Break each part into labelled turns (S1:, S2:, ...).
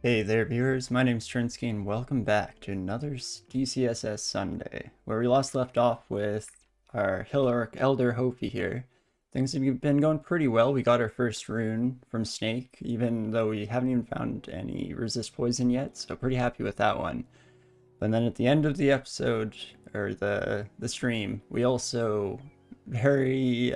S1: Hey there viewers, my name's Torinski and welcome back to another DCSS Sunday, where we left off with our Hill Orc Elder Hofi here. Things have been going pretty well. We got our first rune from Snake, even though we haven't even found any resist poison yet, so pretty happy with that one. And then at the end of the episode, or the stream, we also very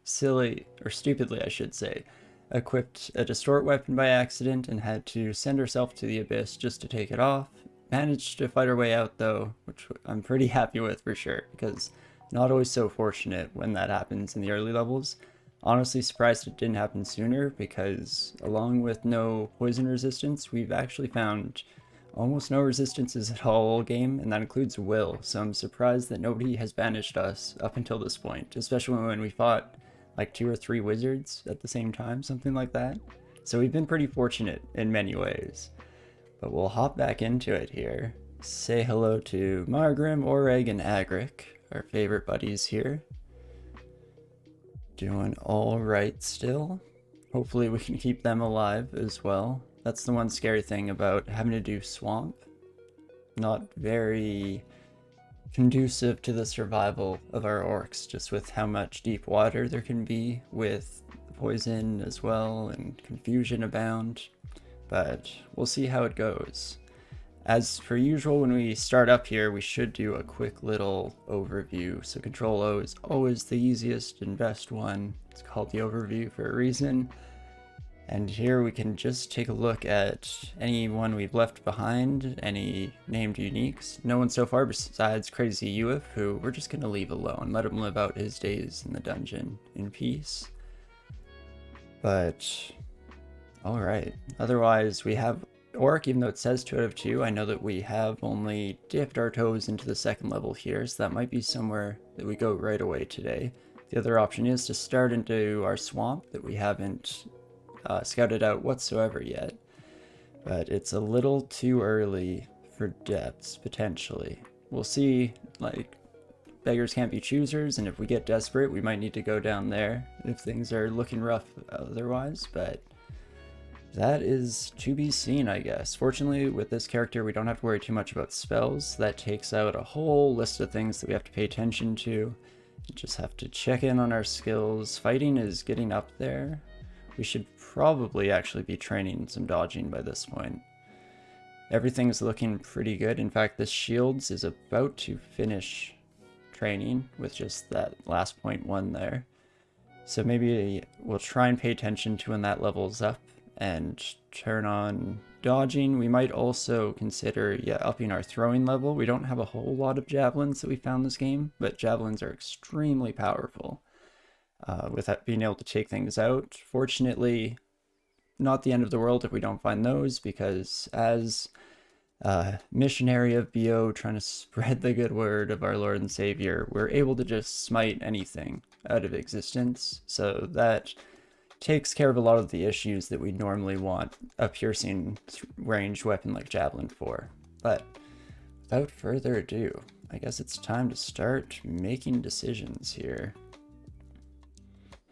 S1: silly, or stupidly I should say, equipped a distort weapon by accident and had to send herself to the abyss just to take it off. Managed to fight our way out though, which I'm pretty happy with for sure, because not always so fortunate when that happens in the early levels. Honestly surprised it didn't happen sooner, because along with no poison resistance, we've actually found almost no resistances at all game, and that includes will, so I'm surprised that nobody has banished us up until this point, especially when we fought like 2 or 3 wizards at the same time, something like that. So we've been pretty fortunate in many ways. But we'll hop back into it here. Say hello to Margrim, Oreg, and Agric, our favorite buddies here. Doing alright still. Hopefully we can keep them alive as well. That's the one scary thing about having to do swamp. Not very conducive to the survival of our orcs, just with how much deep water there can be with poison as well and confusion abound. But we'll see how it goes. As per usual, when we start up here, we should do a quick little overview. So Control O is always the easiest and best one. It's called the overview for a reason. And here we can just take a look at anyone we've left behind, any named uniques. No one so far besides Crazy Uif, who we're just going to leave alone, let him live out his days in the dungeon in peace. But, alright. Otherwise, we have Orc, even though it says 2 out of 2. I know that we have only dipped our toes into the second level here, so that might be somewhere that we go right away today. The other option is to start into our swamp that we haven't scouted out whatsoever yet, but it's a little too early for depths potentially. We'll see, like, beggars can't be choosers, and if we get desperate we might need to go down there if things are looking rough otherwise, but that is to be seen, I guess. Fortunately with this character we don't have to worry too much about spells. That takes out a whole list of things that we have to pay attention to. You just have to check in on our skills. Fighting is getting up there. We should probably actually be training some dodging by this point. Everything's looking pretty good. In fact, this shields is about to finish training with just that last 0.1 there. So maybe we'll try and pay attention to when that levels up and turn on dodging. We might also consider upping our throwing level. We don't have a whole lot of javelins that we found this game, but javelins are extremely powerful. With that being able to take things out. Fortunately, not the end of the world if we don't find those, because as missionary of BO trying to spread the good word of our Lord and Savior, we're able to just smite anything out of existence, so that takes care of a lot of the issues that we normally want a piercing ranged weapon like Javelin for. But without further ado, I guess it's time to start making decisions here.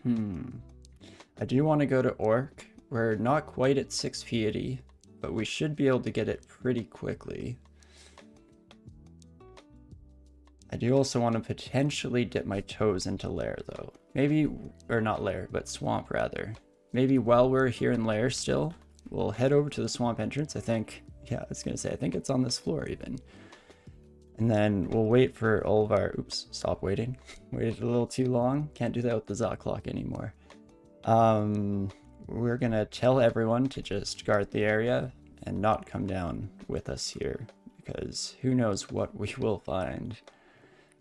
S1: I do want to go to Orc. We're not quite at 6 piety, but we should be able to get it pretty quickly. I do also want to potentially dip my toes into Lair though. Maybe, or not Lair, but Swamp rather. Maybe while we're here in Lair still, we'll head over to the Swamp entrance. I think, yeah, I was going to say, I think it's on this floor even. And then we'll wait for all of our, oops, stop waiting. Waited a little too long. Can't do that with the Zot clock anymore. We're gonna tell everyone to just guard the area and not come down with us here, because who knows what we will find.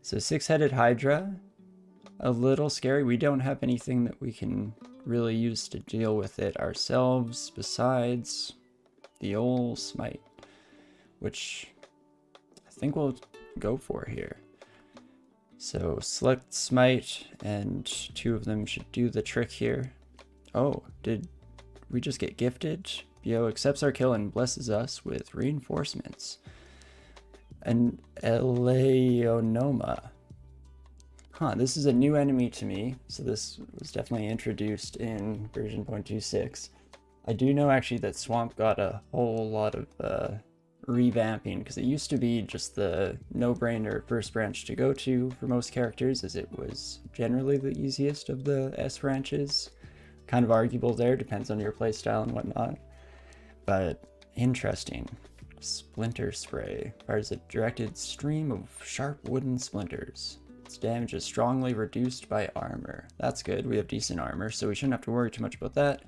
S1: So 6-headed Hydra, a little scary. We don't have anything that we can really use to deal with it ourselves besides the old smite, which I think we'll go for here. So select smite, and 2 of them should do the trick here. Oh, did we just get gifted? BO accepts our kill and blesses us with reinforcements. An Eleonoma. Huh, this is a new enemy to me, so this was definitely introduced in version 0.26. I do know actually that Swamp got a whole lot of revamping, because it used to be just the no-brainer first branch to go to for most characters, as it was generally the easiest of the S branches. Kind of arguable there, depends on your playstyle and whatnot. But interesting. Splinter Spray fires a directed stream of sharp wooden splinters. Its damage is strongly reduced by armor. That's good, we have decent armor, so we shouldn't have to worry too much about that.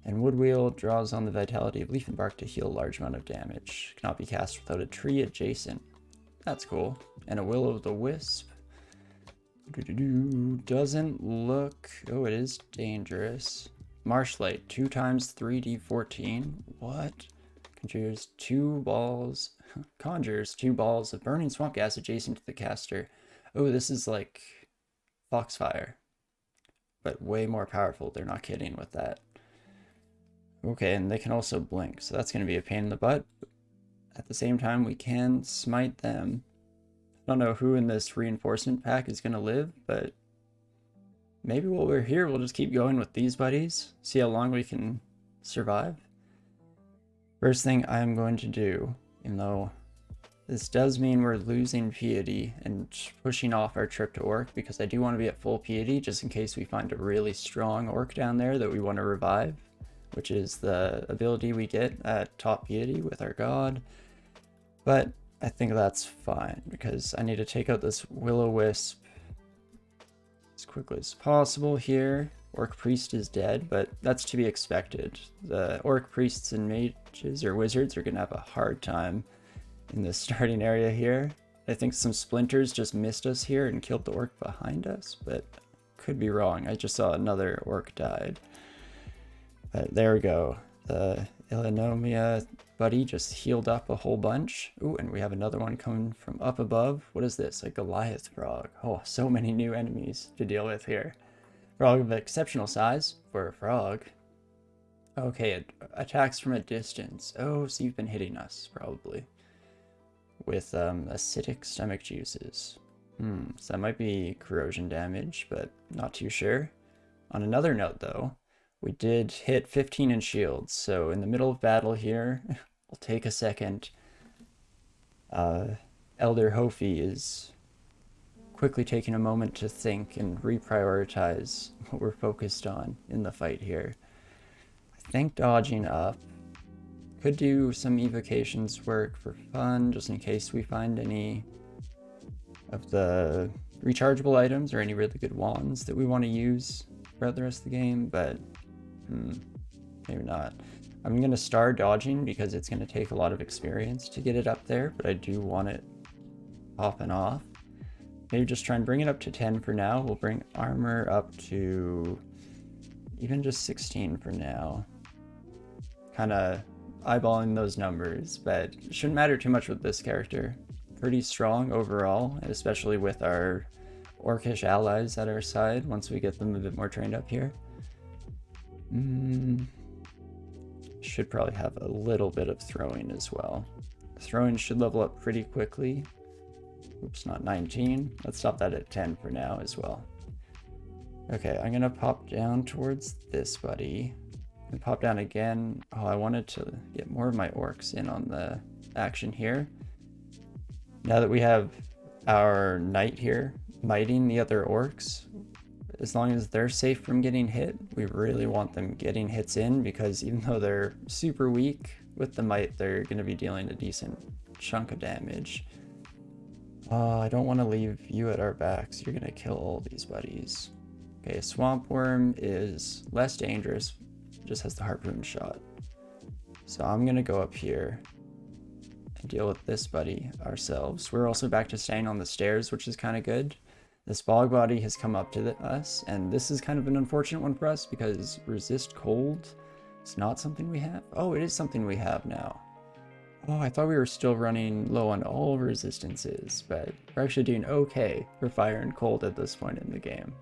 S1: And Wood Wheel draws on the vitality of leaf and bark to heal a large amount of damage. Cannot be cast without a tree adjacent. That's cool. And a Will-o'-the-Wisp. Doesn't look... Oh, it is dangerous. Marshlight, 2 times 3d14. What? Conjures 2 balls of burning swamp gas adjacent to the caster. Oh, this is like Foxfire, but way more powerful. They're not kidding with that. Okay, and they can also blink, so that's going to be a pain in the butt. At the same time, we can smite them. I don't know who in this reinforcement pack is going to live, but maybe while we're here, we'll just keep going with these buddies, see how long we can survive. First thing I'm going to do, even though this does mean we're losing piety and pushing off our trip to Orc, because I do want to be at full piety just in case we find a really strong Orc down there that we want to revive, which is the ability we get at top piety with our god. But I think that's fine, because I need to take out this Will-o'-Wisp as quickly as possible here. Orc Priest is dead, but that's to be expected. The Orc Priests and Mages or Wizards are going to have a hard time in this starting area here. I think some Splinters just missed us here and killed the Orc behind us, but could be wrong. I just saw another Orc died. But there we go. The Illinois buddy just healed up a whole bunch. Ooh, and we have another one coming from up above. What is this? A Goliath frog. Oh, so many new enemies to deal with here. Frog of exceptional size for a frog. Okay, it attacks from a distance. Oh, so you've been hitting us, probably. With acidic stomach juices. So that might be corrosion damage, but not too sure. On another note, though, we did hit 15 in shields, so in the middle of battle here, we'll take a second. Elder Hofi is quickly taking a moment to think and reprioritize what we're focused on in the fight here. I think dodging up. Could do some evocations work for fun, just in case we find any of the rechargeable items or any really good wands that we want to use throughout the rest of the game, but maybe not. I'm going to start dodging because it's going to take a lot of experience to get it up there, but I do want it popping off. Maybe just try and bring it up to 10 for now. We'll bring armor up to even just 16 for now. Kind of eyeballing those numbers, but it shouldn't matter too much with this character. Pretty strong overall, especially with our Orcish allies at our side once we get them a bit more trained up here. Should probably have a little bit of throwing as well. Throwing should level up pretty quickly. Oops, not 19. Let's stop that at 10 for now as well. Okay, I'm gonna pop down towards this buddy. And pop down again. Oh, I wanted to get more of my orcs in on the action here. Now that we have our knight here, miting the other orcs, as long as they're safe from getting hit, we really want them getting hits in, because even though they're super weak with the might, they're going to be dealing a decent chunk of damage. I don't want to leave you at our backs. You're going to kill all these buddies. Okay, Swamp Worm is less dangerous, just has the harpoon shot. So I'm going to go up here and deal with this buddy ourselves. We're also back to staying on the stairs, which is kind of good. This bog body has come up to us, and this is kind of an unfortunate one for us because resist cold is not something we have. Oh, it is something we have now. Oh, I thought we were still running low on all resistances, but we're actually doing okay for fire and cold at this point in the game.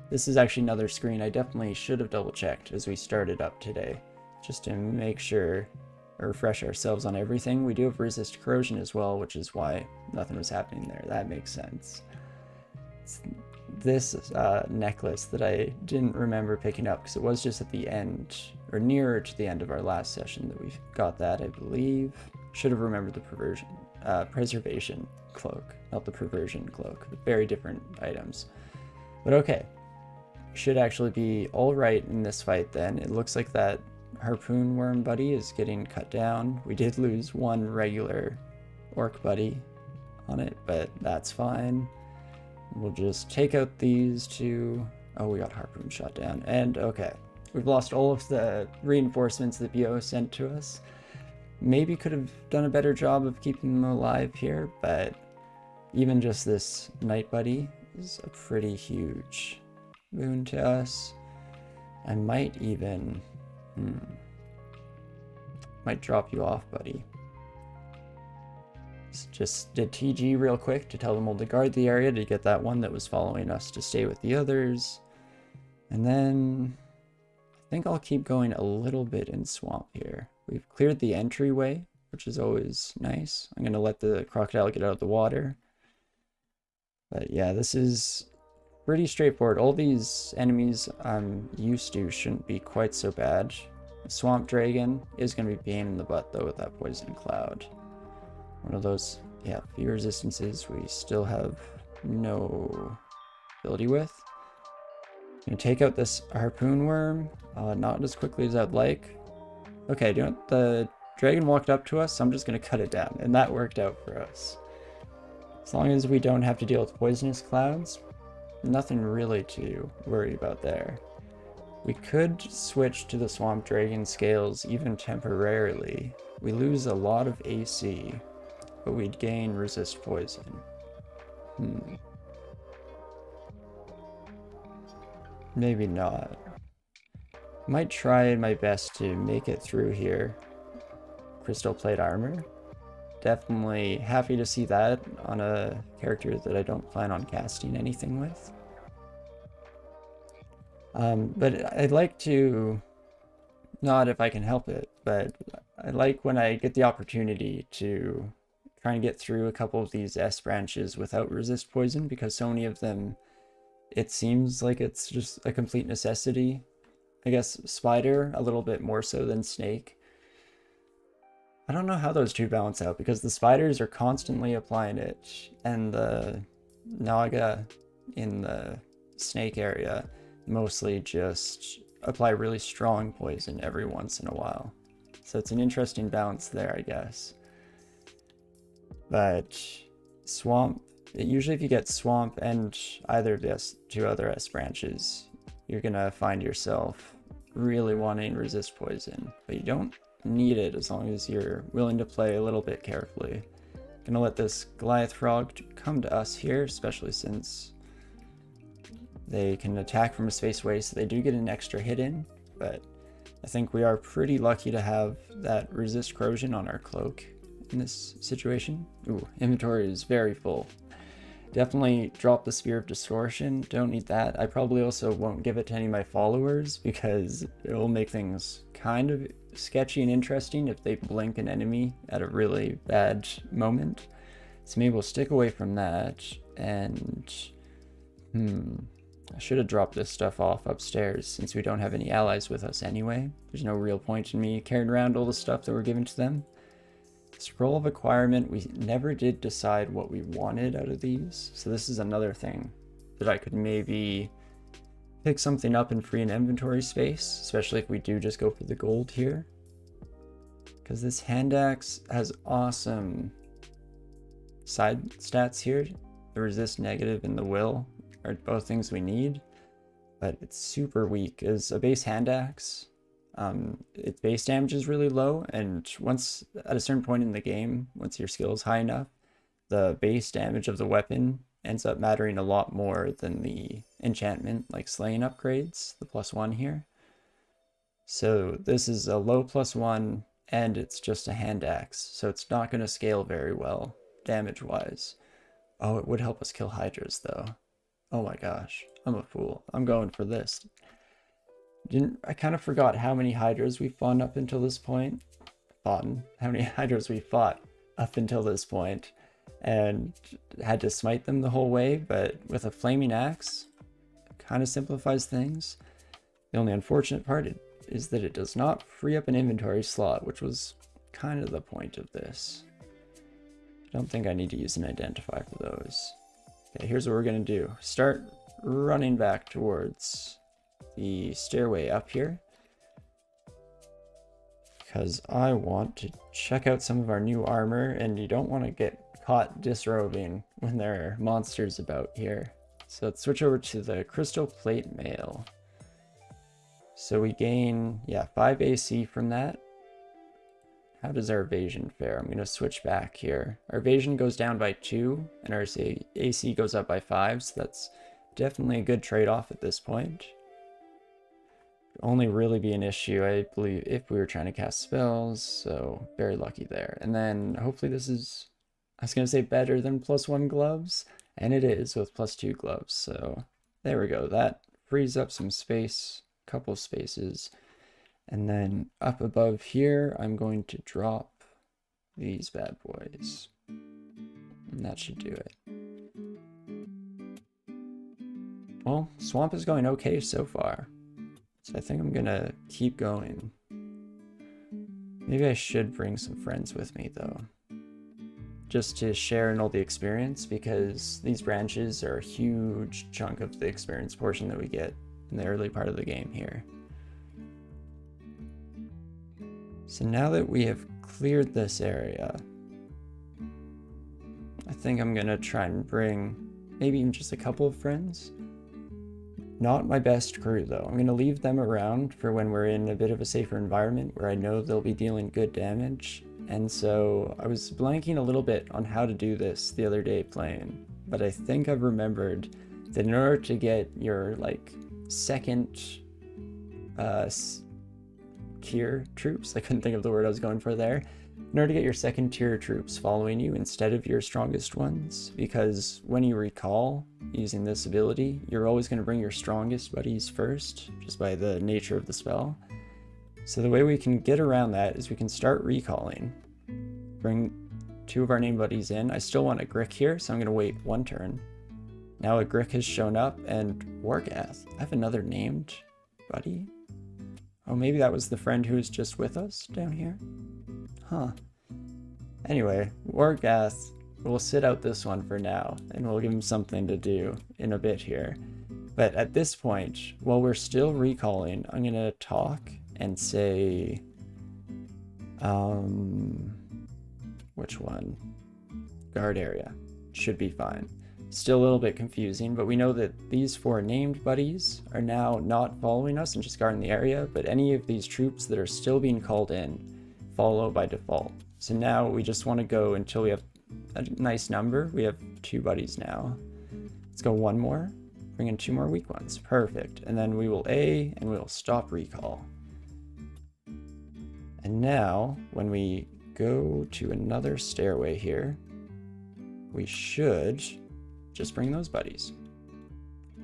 S1: This is actually another screen I definitely should have double checked as we started up today, just to make sure or refresh ourselves on everything. We do have resist corrosion as well, which is why nothing was happening there. That makes sense. It's this necklace that I didn't remember picking up because it was just at the end, or nearer to the end of our last session that we got that, I believe. Should have remembered the preservation cloak, not the perversion cloak. Very different items. But okay, should actually be all right in this fight then. It looks like that harpoon worm buddy is getting cut down. We did lose one regular orc buddy on it, but that's fine. We'll just take out these two. Oh, we got harpoon shot down. And okay, we've lost all of the reinforcements that BO sent to us. Maybe could have done a better job of keeping them alive here, but even just this knight buddy is a pretty huge boon to us. I might even might drop you off, buddy. Just did TG real quick to tell them all to guard the area to get that one that was following us to stay with the others. And then I think I'll keep going a little bit in swamp here. We've cleared the entryway, which is always nice. I'm going to let the crocodile get out of the water. But yeah, this is pretty straightforward. All these enemies I'm used to shouldn't be quite so bad. The swamp dragon is going to be a pain in the butt though with that poison cloud. One of those, yeah, few resistances we still have no ability with. I'm gonna take out this harpoon worm, not as quickly as I'd like. Okay, the dragon walked up to us, so I'm just gonna cut it down, and that worked out for us. As long as we don't have to deal with poisonous clouds, nothing really to worry about there. We could switch to the swamp dragon scales even temporarily. We lose a lot of AC. But we'd gain resist poison. Maybe not. Might try my best to make it through here. Crystal plate armor. Definitely happy to see that on a character that I don't plan on casting anything with. But I'd like to, not if I can help it, but I like when I get the opportunity to try and get through a couple of these S branches without resist poison, because so many of them, it seems like it's just a complete necessity. I guess spider a little bit more so than snake. I don't know how those two balance out, because the spiders are constantly applying it, and the naga in the snake area mostly just apply really strong poison every once in a while. So it's an interesting balance there, I guess. But swamp, usually if you get swamp and either of the two other S branches, you're gonna find yourself really wanting resist poison, but you don't need it as long as you're willing to play a little bit carefully. Gonna let this Goliath frog come to us here, especially since they can attack from a space away, so they do get an extra hit in, but I think we are pretty lucky to have that resist corrosion on our cloak in this situation. Ooh, inventory is very full. Definitely drop the Spear of Distortion, don't need that. I probably also won't give it to any of my followers because it will make things kind of sketchy and interesting if they blink an enemy at a really bad moment. So maybe we'll stick away from that, and I should have dropped this stuff off upstairs since we don't have any allies with us anyway. There's no real point in me carrying around all the stuff that we're given to them. Scroll of Acquirement, we never did decide what we wanted out of these, so this is another thing that I could maybe pick something up and free an inventory space, especially if we do just go for the gold here. Because this hand axe has awesome side stats here. The resist negative and the will are both things we need, but it's super weak as a base hand axe. Its base damage is really low, and once at a certain point in the game, once your skill is high enough, the base damage of the weapon ends up mattering a lot more than the enchantment, like slaying upgrades, the +1 here. So this is a low +1, and it's just a hand axe, so it's not going to scale very well damage-wise. Oh, it would help us kill hydras, though. Oh my gosh, I'm a fool. I'm going for this. I kind of forgot how many hydras we fought up until this point. How many hydras we fought up until this point. and had to smite them the whole way, but with a flaming axe, it kind of simplifies things. The only unfortunate part is that it does not free up an inventory slot, which was kind of the point of this. I don't think I need to use an identify for those. Okay, here's what we're going to do. Start running back towards the stairway up here, because I want to check out some of our new armor, and you don't want to get caught disrobing when there are monsters about here. So let's switch over to the crystal plate mail. So we gain, 5 AC from that. How does our evasion fare? I'm going to switch back here. Our evasion goes down by 2, and our AC goes up by 5, so that's definitely a good trade-off at this point. Only really be an issue, I believe, if we were trying to cast spells, so very lucky there. And then hopefully this is, I was going to say better than +1 gloves, and it is with +2 gloves, so there we go. That frees up some space, a couple of spaces. And then up above here, I'm going to drop these bad boys. And that should do it. Well, Swamp is going okay so far. So I think I'm gonna keep going. Maybe I should bring some friends with me though. Just to share in all the experience, because these branches are a huge chunk of the experience portion that we get in the early part of the game here. So now that we have cleared this area, I think I'm gonna try and bring maybe even just a couple of friends. Not my best crew though. I'm gonna leave them around for when we're in a bit of a safer environment where I know they'll be dealing good damage. And so I was blanking a little bit on how to do this the other day playing, but I think I've remembered that in order to get your like second tier troops, I couldn't think of the word I was going for there, in order to get your second tier troops following you instead of your strongest ones, because when you recall using this ability, you're always going to bring your strongest buddies first, just by the nature of the spell. So the way we can get around that is we can start recalling, bring 2 of our named buddies in. I still want a Grick here, so I'm going to wait 1 turn. Now a Grick has shown up, and Wargath. I have another named buddy? Oh, maybe that was the friend who was just with us down here? Huh. Anyway, Wargath, we'll sit out this one for now, and we'll give him something to do in a bit here. But at this point, while we're still recalling, I'm going to talk and say, which one? Guard area. Should be fine. Still a little bit confusing, but we know that these 4 named buddies are now not following us and just guarding the area, but any of these troops that are still being called in follow by default. So now we just want to go until we have a nice number. We have 2 buddies now. Let's go 1 more. Bring in 2 more weak ones. Perfect. And then we will A, and we will stop recall. And now, when we go to another stairway here, we should just bring those buddies.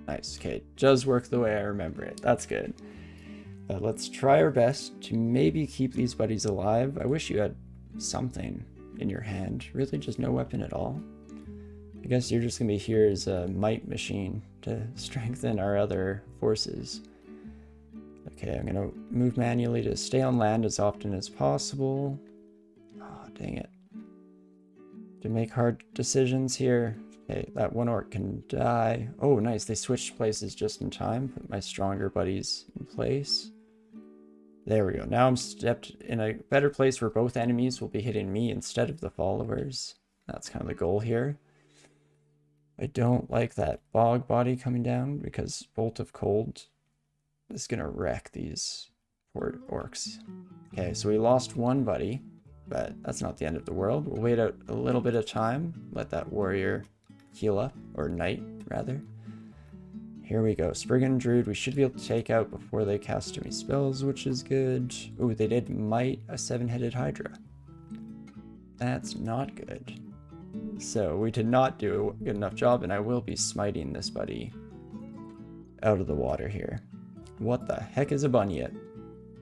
S1: Nice. Okay, it does work the way I remember it. That's good. Let's try our best to maybe keep these buddies alive. I wish you had something in your hand. Really just no weapon at all. I guess you're just going to be here as a might machine to strengthen our other forces. Okay, I'm going to move manually to stay on land as often as possible. Oh, dang it. To make hard decisions here. Okay, that 1 orc can die. Oh, nice. They switched places just in time. Put my stronger buddies in place. There we go. Now I'm stepped in a better place where both enemies will be hitting me instead of the followers. That's kind of the goal here. I don't like that bog body coming down because Bolt of Cold is going to wreck these poor orcs. Okay, so we lost 1 buddy, but that's not the end of the world. We'll wait out a little bit of time, let that warrior heal up, or knight, rather. Here we go. Spriggan Druid, we should be able to take out before they cast too many spells, which is good. Ooh, they did might a 7-headed Hydra. That's not good. So we did not do a good enough job, and I will be smiting this buddy out of the water here. What the heck is a bunyet?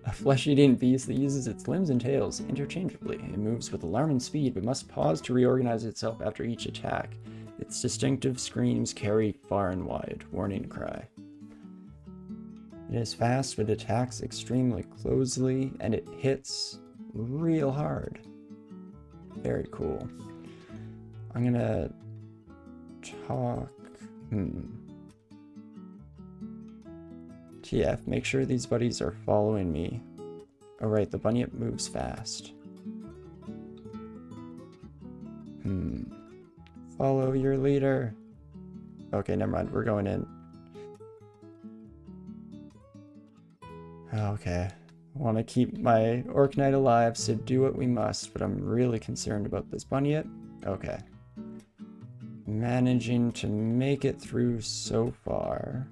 S1: A flesh-eating beast that uses its limbs and tails interchangeably. It moves with alarming speed, but must pause to reorganize itself after each attack. Its distinctive screams carry far and wide. Warning cry. It is fast, but attacks extremely closely, and it hits real hard. Very cool. I'm gonna talk... TF, make sure these buddies are following me. Oh right, the bunyip moves fast. Follow your leader. Okay, never mind, we're going in. Okay, I want to keep my Orc Knight alive, so do what we must, but I'm really concerned about this bunyip. Okay. Managing to make it through so far.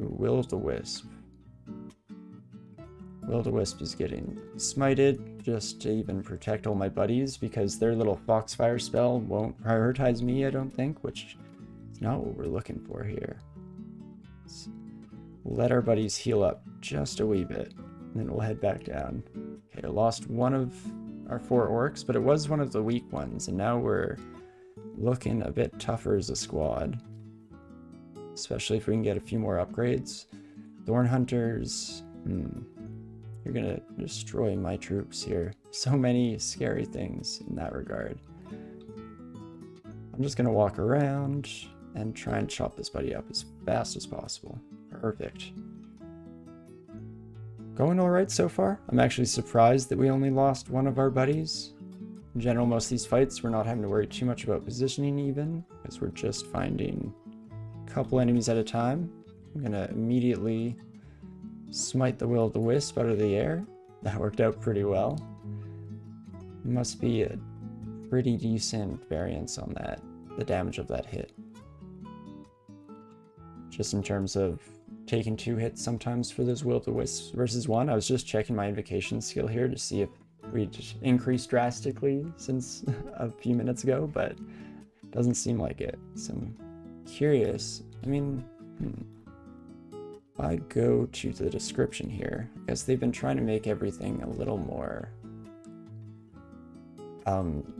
S1: Will-o'-the-wisp. Will-o'-the-wisp is getting smited just to even protect all my buddies because their little Foxfire spell won't prioritize me, I don't think, which is not what we're looking for here. Let's let our buddies heal up just a wee bit, and then we'll head back down. Okay, I lost one of our 4 orcs, but it was one of the weak ones, and now we're looking a bit tougher as a squad. Especially if we can get a few more upgrades. Thorn Hunters, you're gonna destroy my troops here. So many scary things in that regard. I'm just gonna walk around and try and chop this buddy up as fast as possible. Perfect. Going alright so far. I'm actually surprised that we only lost one of our buddies. In general, most of these fights, we're not having to worry too much about positioning even, because we're just finding couple enemies at a time. I'm gonna immediately smite the will-o'-the-wisp out of the air. That worked out pretty well. Must be a pretty decent variance on that, the damage of that hit. Just in terms of taking 2 hits sometimes for those will-o'-the-wisps versus 1. I was just checking my invocation skill here to see if we'd increased drastically since a few minutes ago, but doesn't seem like it. So curious. I mean, if I go to the description here, I guess they've been trying to make everything a little more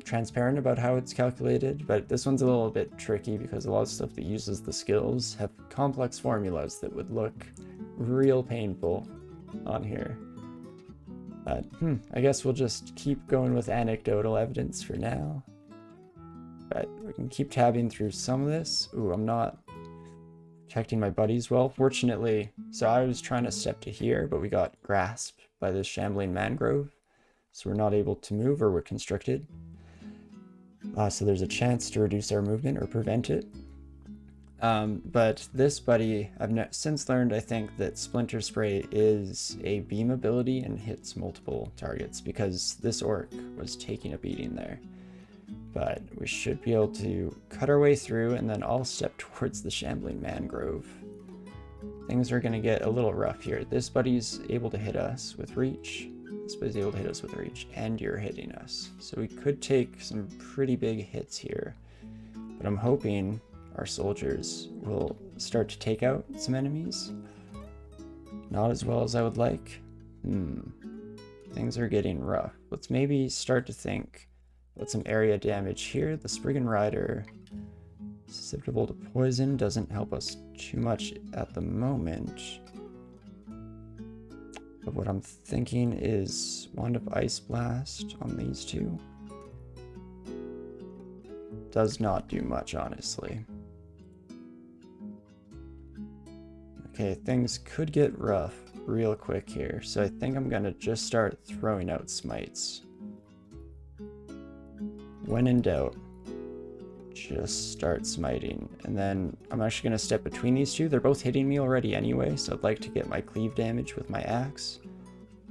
S1: transparent about how it's calculated, but this one's a little bit tricky because a lot of stuff that uses the skills have complex formulas that would look real painful on here. But I guess we'll just keep going with anecdotal evidence for now. But we can keep tabbing through some of this. Ooh, I'm not protecting my buddies well. Fortunately, so I was trying to step to here, but we got grasped by this shambling mangrove. So we're not able to move, or we're constricted. So there's a chance to reduce our movement or prevent it. But this buddy, I've since learned, I think, that Splinter Spray is a beam ability and hits multiple targets because this orc was taking a beating there. But we should be able to cut our way through, and then I'll step towards the shambling mangrove. Things are going to get a little rough here. This buddy's able to hit us with reach. This buddy's able to hit us with reach, and you're hitting us. So we could take some pretty big hits here. But I'm hoping our soldiers will start to take out some enemies. Not as well as I would like. Things are getting rough. Let's maybe start to think about some area damage here. The Spriggan Rider, susceptible to poison, doesn't help us too much at the moment. But what I'm thinking is Wand of Ice Blast on these two. Does not do much, honestly. Okay, things could get rough real quick here, so I think I'm gonna just start throwing out smites. When in doubt, just start smiting. And then I'm actually gonna step between these two. They're both hitting me already anyway, so I'd like to get my cleave damage with my axe.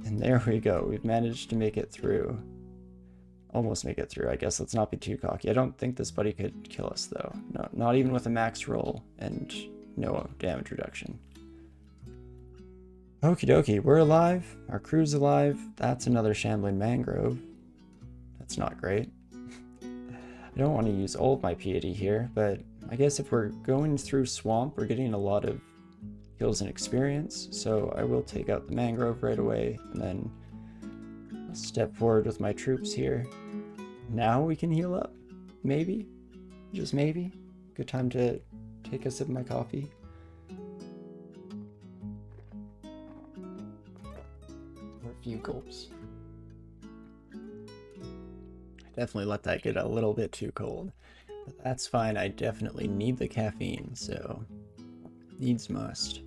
S1: And there we go, we've managed to make it through. Almost make it through, I guess. Let's not be too cocky. I don't think this buddy could kill us though. No, not even with a max roll and no damage reduction. Okie dokie, we're alive. Our crew's alive. That's another shambling mangrove. That's not great. I don't want to use all of my piety here, but I guess if we're going through swamp, we're getting a lot of kills and experience, so I will take out the mangrove right away, and then I'll step forward with my troops here. Now we can heal up, maybe, just maybe. Good time to take a sip of my coffee. Or a few gulps. I definitely let that get a little bit too cold, but that's fine. I definitely need the caffeine, so needs must.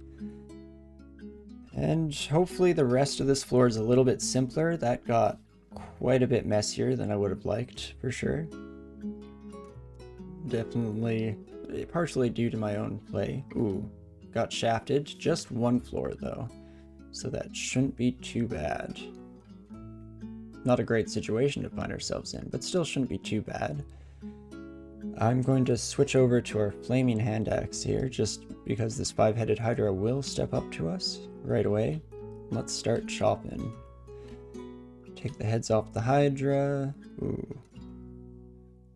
S1: And hopefully the rest of this floor is a little bit simpler. That got quite a bit messier than I would have liked, for sure. Definitely partially due to my own play. Ooh, got shafted. Just one floor though, so that shouldn't be too bad. Not a great situation to find ourselves in, but still shouldn't be too bad. I'm going to switch over to our flaming hand axe here, just because this 5-headed hydra will step up to us right away. Let's start chopping. Take the heads off the hydra. Ooh.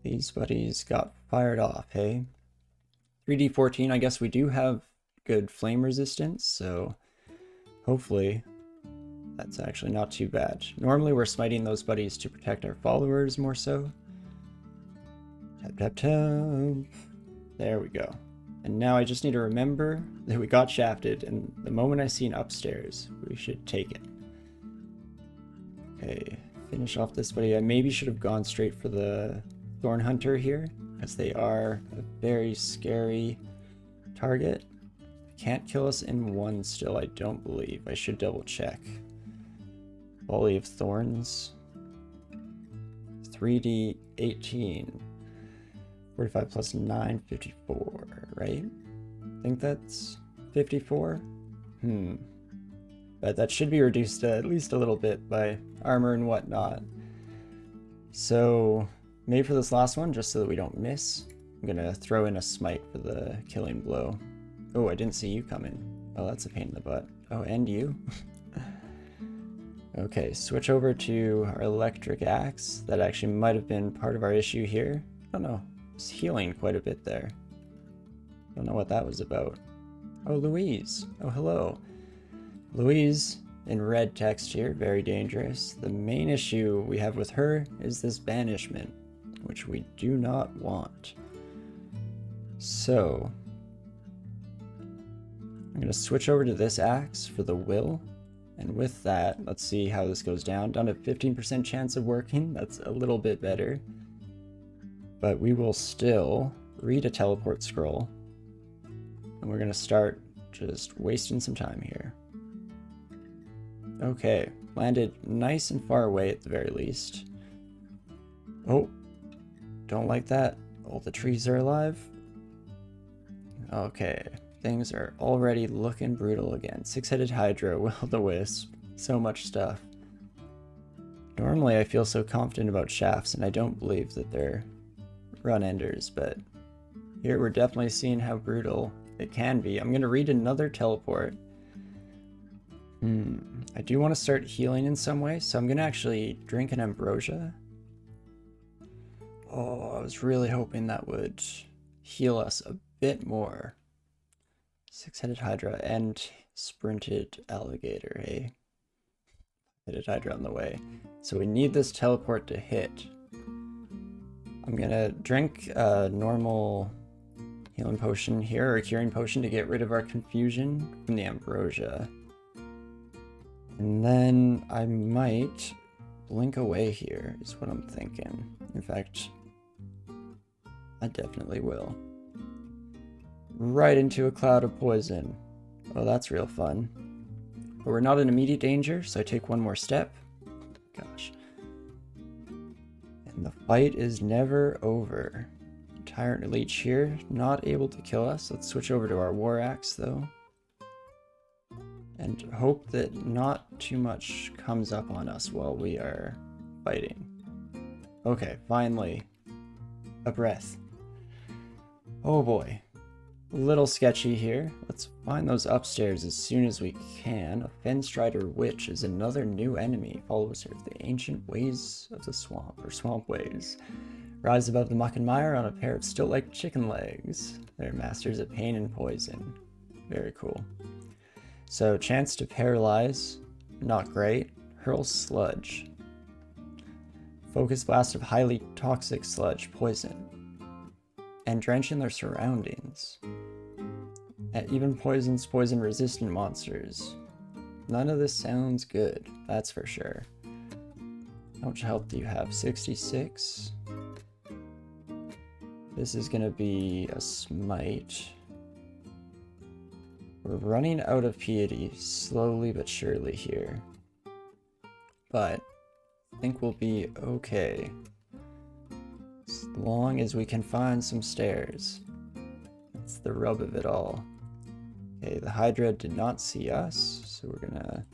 S1: These buddies got fired off, hey? 3d14, I guess we do have good flame resistance, so hopefully that's actually not too bad. Normally we're smiting those buddies to protect our followers more so. Tap, tap, tap. There we go. And now I just need to remember that we got shafted, and the moment I see an upstairs, we should take it. Okay, finish off this buddy. I maybe should have gone straight for the Thorn Hunter here, as they are a very scary target. Can't kill us in one still, I don't believe. I should double check. Volley of Thorns. 3d18. 45 plus 9, 54, right? I think that's 54? But that should be reduced at least a little bit by armor and whatnot. So, maybe for this last one, just so that we don't miss, I'm gonna throw in a smite for the killing blow. Oh, I didn't see you coming. Oh, that's a pain in the butt. Oh, and you? Okay, switch over to our electric axe. That actually might have been part of our issue here. I don't know. It's healing quite a bit there. Don't know what that was about. Oh, Louise. Oh, hello. Louise, in red text here, very dangerous. The main issue we have with her is this banishment, which we do not want. So, I'm going to switch over to this axe for the will. And with that, let's see how this goes down. Down to 15% chance of working. That's a little bit better. But we will still read a teleport scroll. And we're going to start just wasting some time here. Okay, landed nice and far away at the very least. Oh, don't like that. All the trees are alive. Okay, things are already looking brutal again. 6-headed hydra, will-o'-the-wisp, so much stuff. Normally I feel so confident about shafts and I don't believe that they're run enders, but here we're definitely seeing how brutal it can be. I'm going to read another teleport. I do want to start healing in some way, so I'm going to actually drink an ambrosia. Oh, I was really hoping that would heal us a bit more. 6-headed hydra and sprinted alligator, hey? Headed hydra on the way. So we need this teleport to hit. I'm gonna drink a normal healing potion here, or a curing potion, to get rid of our confusion from the ambrosia. And then I might blink away here, is what I'm thinking. In fact, I definitely will. Right into a cloud of poison. Oh, that's real fun. But we're not in immediate danger, so I take one more step. Gosh. And the fight is never over. Tyrant Leech here, not able to kill us. Let's switch over to our War Axe, though. And hope that not too much comes up on us while we are fighting. Okay, finally. A breath. Oh boy. A little sketchy here. Let's find those upstairs as soon as we can. A Fenstrider Witch is another new enemy. Followers of the ancient ways of the swamp, or swamp ways. Rise above the muck and mire on a pair of stilt-like chicken legs. They're masters of pain and poison. Very cool. So chance to paralyze, not great. Hurl sludge. Focus blast of highly toxic sludge, poison. And drench in their surroundings. Even poisons poison resistant monsters. None of this sounds good, that's for sure. How much health do you have? 66. This is gonna be a smite. We're running out of piety slowly but surely here. But I think we'll be okay. As long as we can find some stairs. That's the rub of it all. Okay, the Hydra did not see us, so we're gonna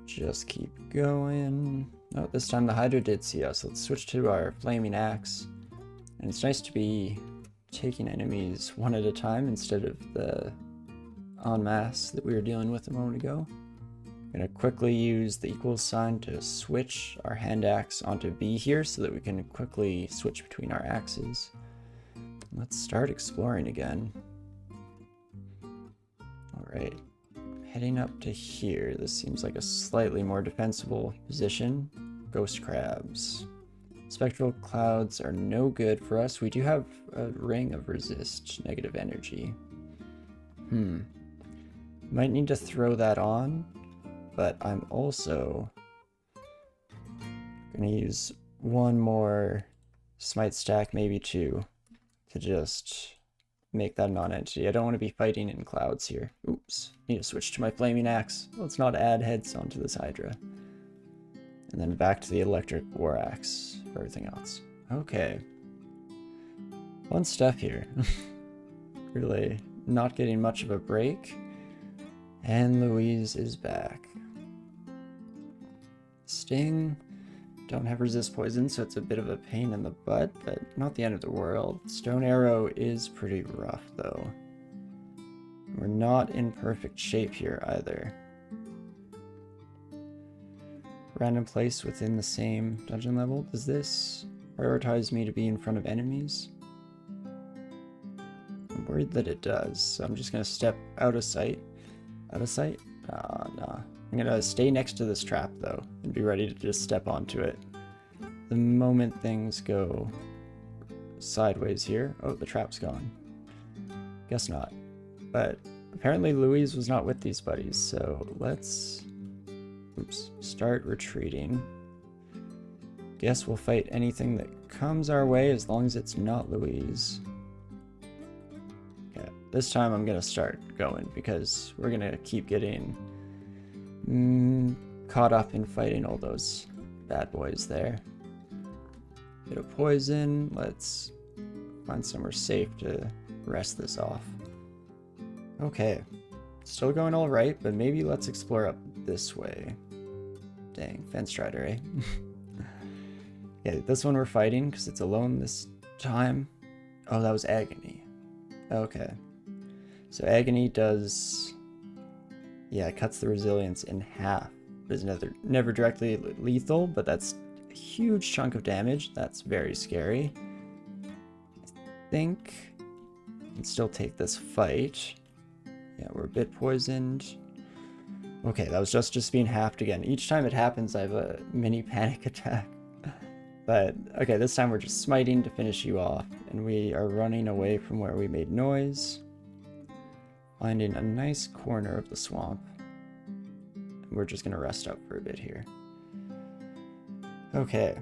S1: just keep going. Oh, this time the Hydra did see us. Let's switch to our Flaming Axe. And it's nice to be taking enemies one at a time instead of the en masse that we were dealing with a moment ago. I'm gonna quickly use the equals sign to switch our hand axe onto B here so that we can quickly switch between our axes. Let's start exploring again. Alright, heading up to here. This seems like a slightly more defensible position. Ghost crabs. Spectral clouds are no good for us. We do have a ring of resist negative energy. Might need to throw that on, but I'm also gonna use one more smite stack, maybe two, to just make that non-entity. I don't want to be fighting in clouds here. Oops. Need to switch to my Flaming Axe. Let's not add heads onto this Hydra. And then back to the Electric War Axe for everything else. Okay. Fun stuff here. Really not getting much of a break. And Louise is back. Sting. Don't have resist poison, so it's a bit of a pain in the butt, but not the end of the world. Stone Arrow is pretty rough, though. We're not in perfect shape here, either. Random place within the same dungeon level. Does this prioritize me to be in front of enemies? I'm worried that it does, so I'm just going to step out of sight. Out of sight? Nah. I'm gonna stay next to this trap though, and be ready to just step onto it. The moment things go sideways here. Oh, the trap's gone. Guess not. But apparently Louise was not with these buddies, so let's start retreating. Guess we'll fight anything that comes our way as long as it's not Louise. Okay, this time I'm gonna start going because we're gonna keep getting caught up in fighting all those bad boys there. Bit of poison. Let's find somewhere safe to rest this off. Okay. Still going alright, but maybe let's explore up this way. Dang, Fence Strider, eh? Yeah, this one we're fighting because it's alone this time. Oh, that was Agony. Okay. So Agony does... yeah, it cuts the resilience in half. It's never directly lethal, but that's a huge chunk of damage. That's very scary. I think I can still take this fight. Yeah, we're a bit poisoned. Okay, that was just being halved again. Each time it happens, I have a mini panic attack. But, okay, this time we're just smiting to finish you off. And we are running away from where we made noise. Finding a nice corner of the swamp. We're just going to rest up for a bit here. Okay.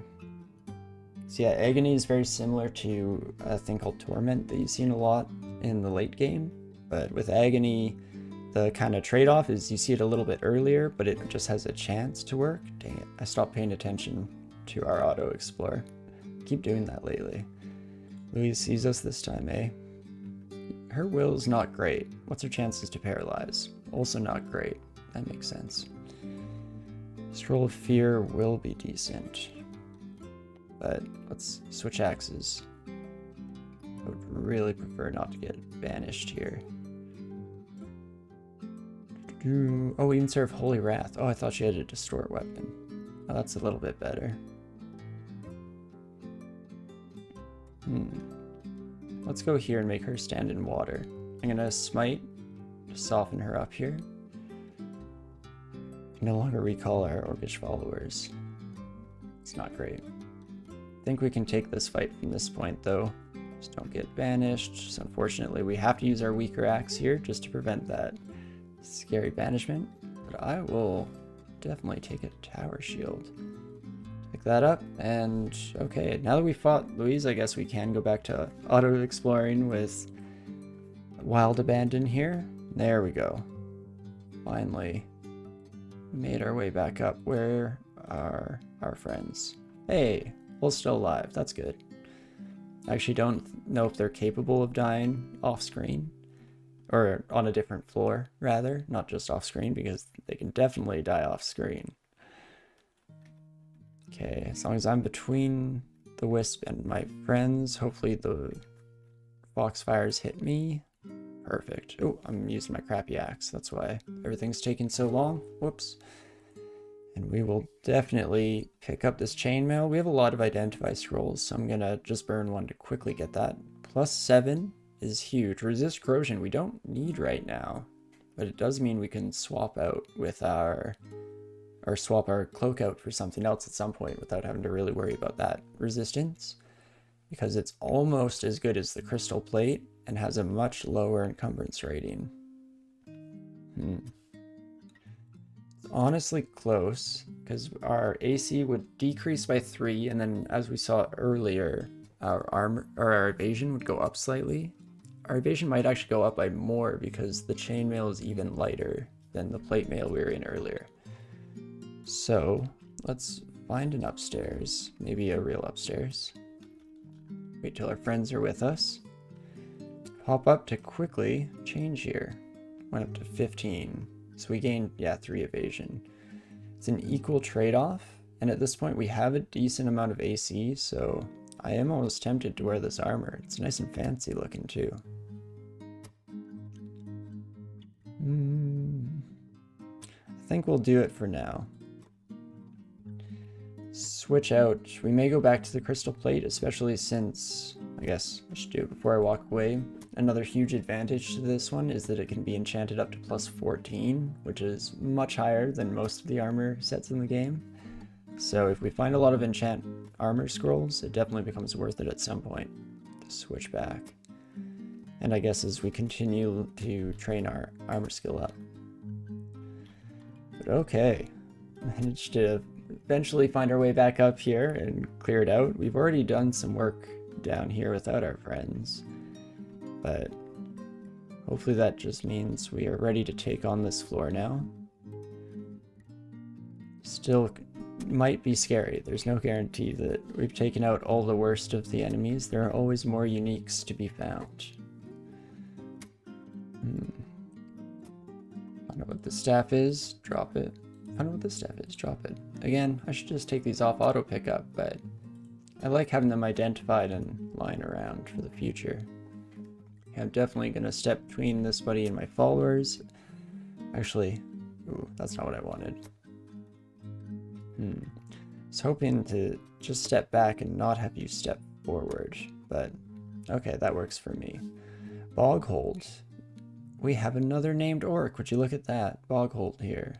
S1: So yeah, Agony is very similar to a thing called Torment that you've seen a lot in the late game. But with Agony, the kind of trade-off is you see it a little bit earlier, but it just has a chance to work. Dang it, I stopped paying attention to our auto-explore. Keep doing that lately. Louise sees us this time, eh? Her will's not great. What's her chances to paralyze? Also not great. That makes sense. Scroll of Fear will be decent. But let's switch axes. I would really prefer not to get banished here. Oh, even serve Holy Wrath. Oh, I thought she had a distort weapon. Oh, that's a little bit better. Let's go here and make her stand in water. I'm gonna smite to soften her up here. No longer recall our Orcish followers. It's not great. I think we can take this fight from this point, though. Just don't get banished. So unfortunately, we have to use our weaker axe here just to prevent that scary banishment. But I will definitely take a tower shield. Pick that up, and okay, now that we fought Louise, I guess we can go back to auto-exploring with Wild Abandon here. There we go. Finally made our way back up. Where are our friends? Hey, we're still alive. That's good. I actually don't know if they're capable of dying off-screen. Or on a different floor, rather. Not just off-screen, because they can definitely die off-screen. Okay, as long as I'm between the Wisp and my friends, hopefully the Foxfires hit me. Perfect. Oh, I'm using my crappy axe. That's why everything's taking so long. Whoops. And we will definitely pick up this chainmail. We have a lot of identify scrolls, so I'm gonna just burn one to quickly get that. +7 is huge. Resist corrosion we don't need right now, but it does mean we can swap out with our swap our cloak out for something else at some point without having to really worry about that resistance, because it's almost as good as the crystal plate and has a much lower encumbrance rating. It's honestly close, because our AC would decrease by 3, and then as we saw earlier, our armor or our evasion would go up slightly. Our evasion might actually go up by more because the chainmail is even lighter than the plate mail we were in earlier. So let's find an upstairs, maybe a real upstairs. Wait till our friends are with us. Pop up to quickly change here. Went up to 15, so we gained, yeah, 3 evasion. It's an equal trade-off, and at this point we have a decent amount of AC, so I am almost tempted to wear this armor. It's nice and fancy looking too. I think we'll do it for now. Switch out. We may go back to the crystal plate, especially since, I guess I should do it before I walk away. Another huge advantage to this one is that it can be enchanted up to +14, which is much higher than most of the armor sets in the game. So if we find a lot of enchant armor scrolls, it definitely becomes worth it at some point to switch back. And I guess as we continue to train our armor skill up. But okay, managed to eventually find our way back up here and clear it out. We've already done some work down here without our friends, but hopefully that just means we are ready to take on this floor now. Still might be scary. There's no guarantee that we've taken out all the worst of the enemies. There are always more uniques to be found. I don't know what the staff is. Drop it. I don't know what this staff is. Drop it. Again, I should just take these off auto pickup, but I like having them identified and lying around for the future. I'm definitely going to step between this buddy and my followers. Actually, ooh, that's not what I wanted. I was hoping to just step back and not have you step forward, but okay, that works for me. Boghold. We have another named orc. Would you look at that? Boghold here.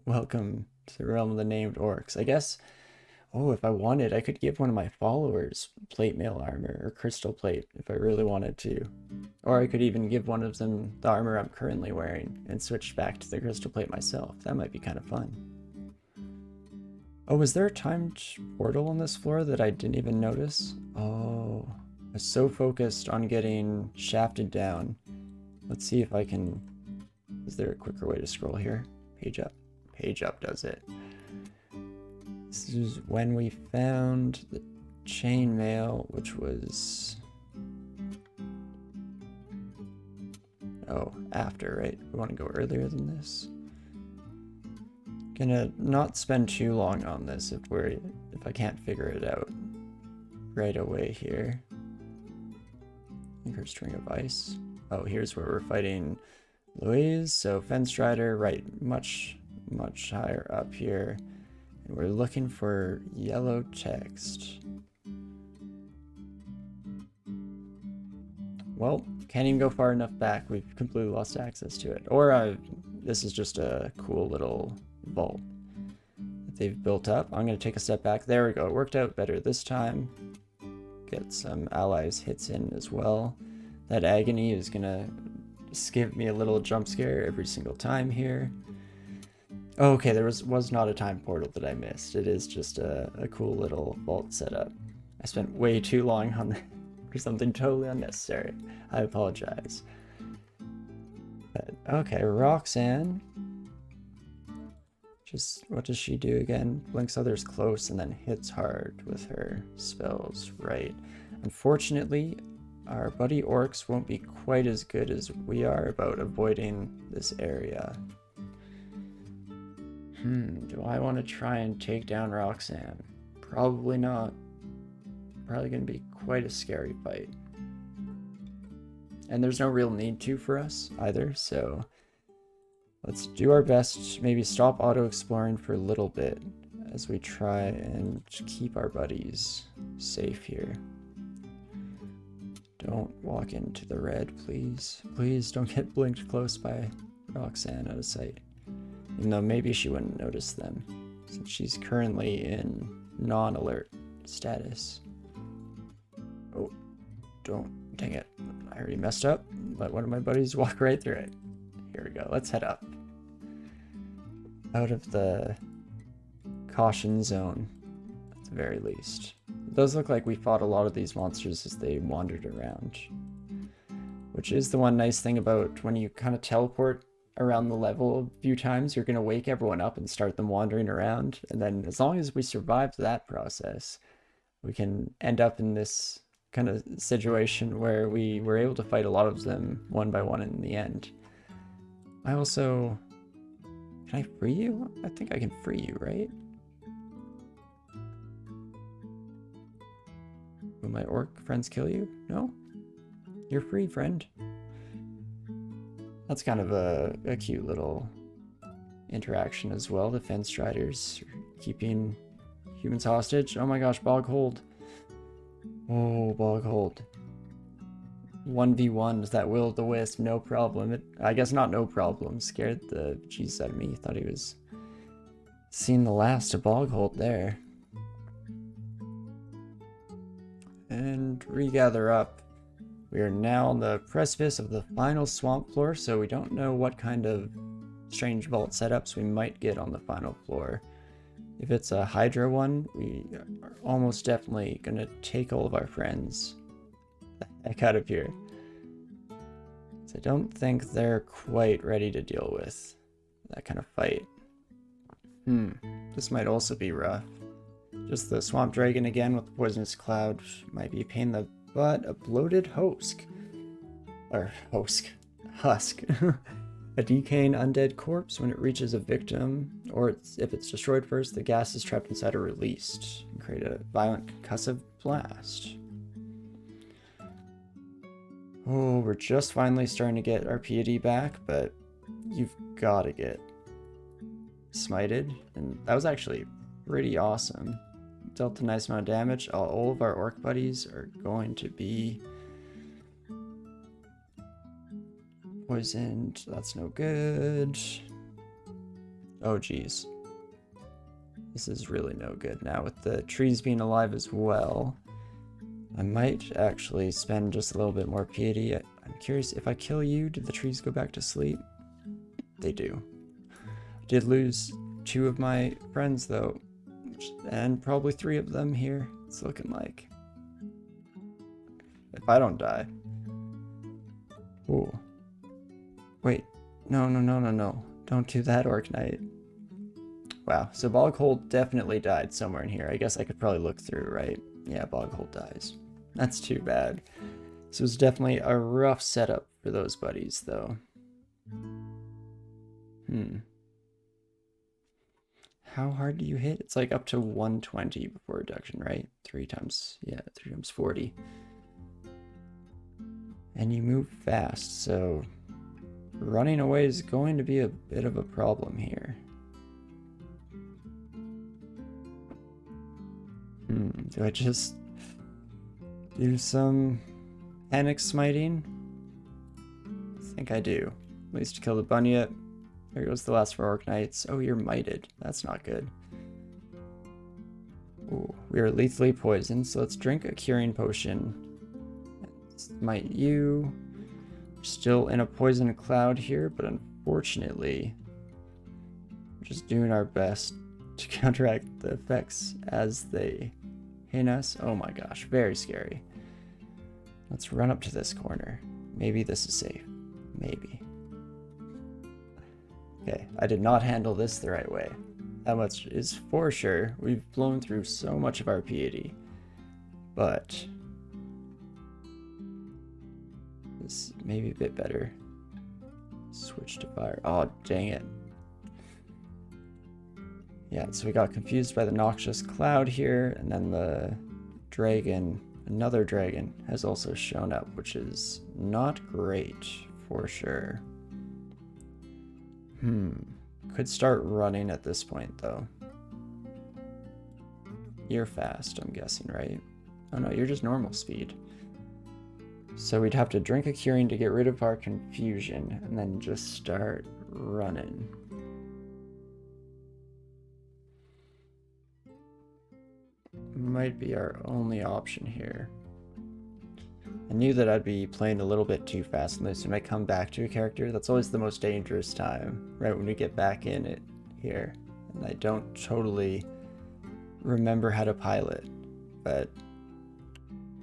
S1: Welcome to the realm of the named orcs. I guess, oh, if I wanted, I could give one of my followers plate mail armor or crystal plate if I really wanted to. Or I could even give one of them the armor I'm currently wearing and switch back to the crystal plate myself. That might be kind of fun. Oh, was there a timed portal on this floor that I didn't even notice? Oh, I was so focused on getting shafted down. Let's see if I can... Is there a quicker way to scroll here? Page up. Page up does it. This is when we found the chainmail, which was... Oh, after, right? We want to go earlier than this. Gonna not spend too long on this if I can't figure it out right away here. Anchor string of ice. Oh, here's where we're fighting Louise. So Fenstrider, right, much higher up here. And we're looking for yellow text. Well, can't even go far enough back. We've completely lost access to it. Or this is just a cool little vault that they've built up. I'm going to take a step back. There we go. It worked out better this time. Get some allies hits in as well. That agony is going to give me a little jump scare every single time here. Okay, there was not a time portal that I missed. It is just a cool little vault setup. I spent way too long on that for something totally unnecessary. I apologize. But, okay, Roxanne. Just, what does she do again? Blinks others close and then hits hard with her spells, right. Unfortunately, our buddy orcs won't be quite as good as we are about avoiding this area. Do I want to try and take down Roxanne? Probably not. Probably going to be quite a scary fight. And there's no real need to for us either, so let's do our best. Maybe stop auto-exploring for a little bit as we try and keep our buddies safe here. Don't walk into the red, please. Please don't get blinked close by Roxanne out of sight. Even though maybe she wouldn't notice them, since she's currently in non-alert status. Oh, don't, dang it. I already messed up. Let one of my buddies walk right through it. Here we go, let's head up. Out of the caution zone, at the very least. It does look like we fought a lot of these monsters as they wandered around. Which is the one nice thing about when you kind of teleport around the level a few times, you're going to wake everyone up and start them wandering around. And then as long as we survive that process, we can end up in this kind of situation where we were able to fight a lot of them one by one in the end. I also... Can I free you? I think I can free you, right? Will my orc friends kill you? No? You're free, friend. That's kind of a cute little interaction as well. The Fen Striders keeping humans hostage. Oh my gosh, Boghold. Oh, Boghold. 1v1 is that will-o'-the-wisp, no problem. I guess not no problem. Scared the Jesus out of me. Thought he was seeing the last of Boghold there. And regather up. We are now on the precipice of the final swamp floor, so we don't know what kind of strange vault setups we might get on the final floor. If it's a Hydra one, we are almost definitely going to take all of our friends the heck out of here. So I don't think they're quite ready to deal with that kind of fight. This might also be rough. Just the swamp dragon again with the poisonous cloud might be a pain in the butt. A bloated husk. A decaying undead corpse. When it reaches a victim, or if it's destroyed first, the gases trapped inside are released and create a violent concussive blast. Oh, we're just finally starting to get our piety back, but you've got to get smited, and that was actually pretty awesome. Dealt a nice amount of damage. All of our orc buddies are going to be poisoned. That's no good. Oh geez, this is really no good. Now with the trees being alive as well, I might actually spend just a little bit more piety. I'm curious, if I kill you, do the trees go back to sleep? They do. I did lose 2 of my friends though, and probably 3 of them here, it's looking like. If I don't die. Ooh. Wait, no. Don't do that, Orc Knight. Wow, so Boghold definitely died somewhere in here. I guess I could probably look through, right? Yeah, Boghold dies. That's too bad. So it's definitely a rough setup for those buddies, though. How hard do you hit? It's like up to 120 before reduction, right? 3 times 40. And you move fast, so running away is going to be a bit of a problem here. Do I just do some panic smiting? I think I do. At least to kill the bunyip. There goes the last 4 Orc Knights. Oh, you're mited. That's not good. Ooh, we are lethally poisoned, so let's drink a curing potion. Might you. We're still in a poison cloud here, but unfortunately, we're just doing our best to counteract the effects as they hit us. Oh my gosh, very scary. Let's run up to this corner. Maybe this is safe. Maybe. Okay, I did not handle this the right way. That much is for sure. We've blown through so much of our piety. But this may be a bit better. Switch to fire. Oh, dang it. Yeah, so we got confused by the noxious cloud here, and then the dragon, another dragon, has also shown up, which is not great for sure. Could start running at this point, though. You're fast, I'm guessing, right? Oh no, you're just normal speed. So we'd have to drink a curing to get rid of our confusion, and then just start running. Might be our only option here. I knew that I'd be playing a little bit too fast in this when I come back to a character. That's always the most dangerous time, right when we get back in it here. And I don't totally remember how to pilot, but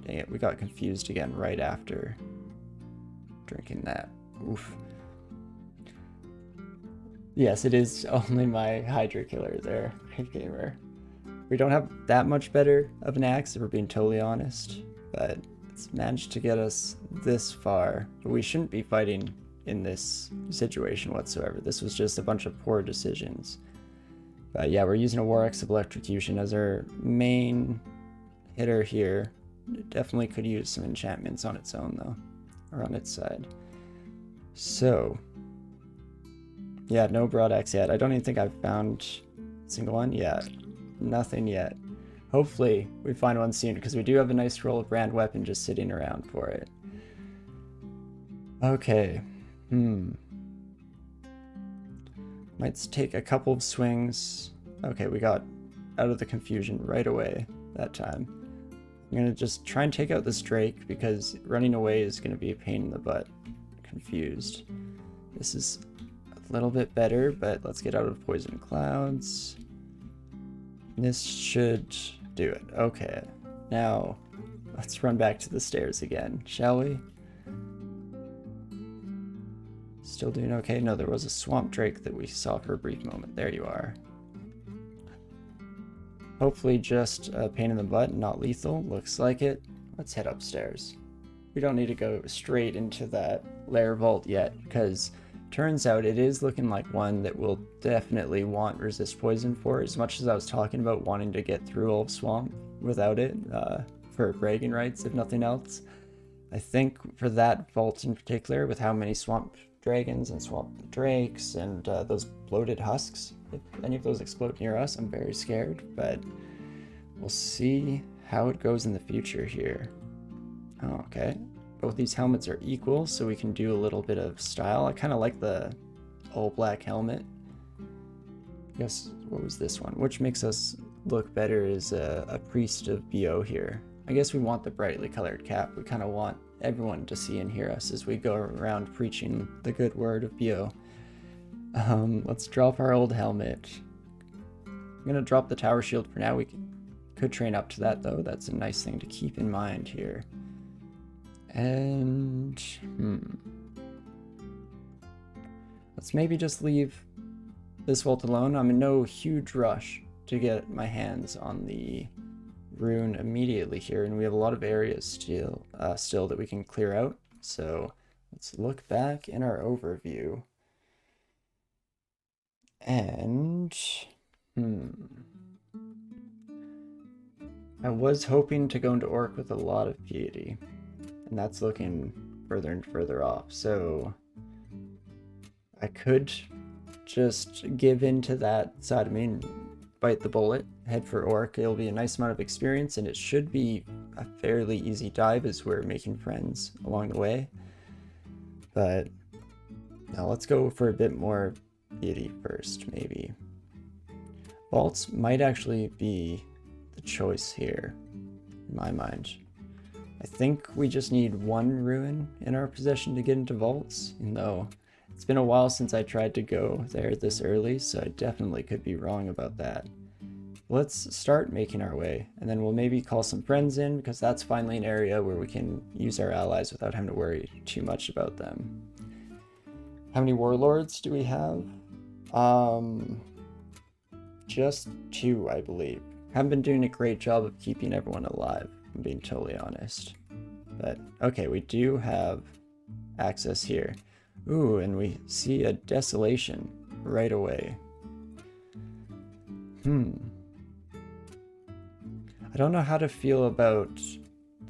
S1: dang it, we got confused again right after drinking that. Oof. Yes, it is only my Hydra killer there, gamer. We don't have that much better of an axe, if we're being totally honest, but it's managed to get us this far. But we shouldn't be fighting in this situation whatsoever. This was just a bunch of poor decisions. But yeah, we're using a War Axe of Electrocution as our main hitter here. It definitely could use some enchantments on its own though, or on its side. So, yeah, no Broad Axe yet. I don't even think I've found a single one yet. Nothing yet. Hopefully we find one soon, because we do have a nice scroll of brand weapon just sitting around for it. Okay. Might take a couple of swings. Okay, we got out of the confusion right away that time. I'm gonna just try and take out this Drake, because running away is gonna be a pain in the butt. Confused. This is a little bit better, but let's get out of poison clouds. This should do it. Okay, now let's run back to the stairs again, shall we? Still doing okay? No, there was a swamp drake that we saw for a brief moment. There you are. Hopefully just a pain in the butt, not lethal. Looks like it. Let's head upstairs. We don't need to go straight into that lair vault yet, because turns out it is looking like one that will definitely want resist poison for, as much as I was talking about wanting to get through all of Swamp without it, for bragging rights, if nothing else. I think for that vault in particular, with how many swamp dragons and swamp drakes and those bloated husks, if any of those explode near us, I'm very scared, but we'll see how it goes in the future here. Oh, okay. Both these helmets are equal, so we can do a little bit of style. I kind of like the all black helmet. I guess, what was this one? Which makes us look better as a priest of BO here. I guess we want the brightly colored cap. We kind of want everyone to see and hear us as we go around preaching the good word of BO. Let's drop our old helmet. I'm going to drop the tower shield for now. We could train up to that, though. That's a nice thing to keep in mind here. And let's maybe just leave this vault alone. I'm in no huge rush to get my hands on the rune immediately here, and we have a lot of areas still that we can clear out. So let's look back in our overview. And I was hoping to go into Orc with a lot of piety, and that's looking further and further off. So I could just give in to that side of me and bite the bullet, head for Orc. It'll be a nice amount of experience, and it should be a fairly easy dive as we're making friends along the way. But now let's go for a bit more Piety first, maybe. Vaults might actually be the choice here, in my mind. I think we just need one ruin in our possession to get into vaults, even though it's been a while since I tried to go there this early, so I definitely could be wrong about that. Let's start making our way, and then we'll maybe call some friends in, because that's finally an area where we can use our allies without having to worry too much about them. How many warlords do we have? Just 2, I believe. Haven't been doing a great job of keeping everyone alive, if I'm being totally honest. But, okay, we do have access here. Ooh, and we see a desolation right away. I don't know how to feel about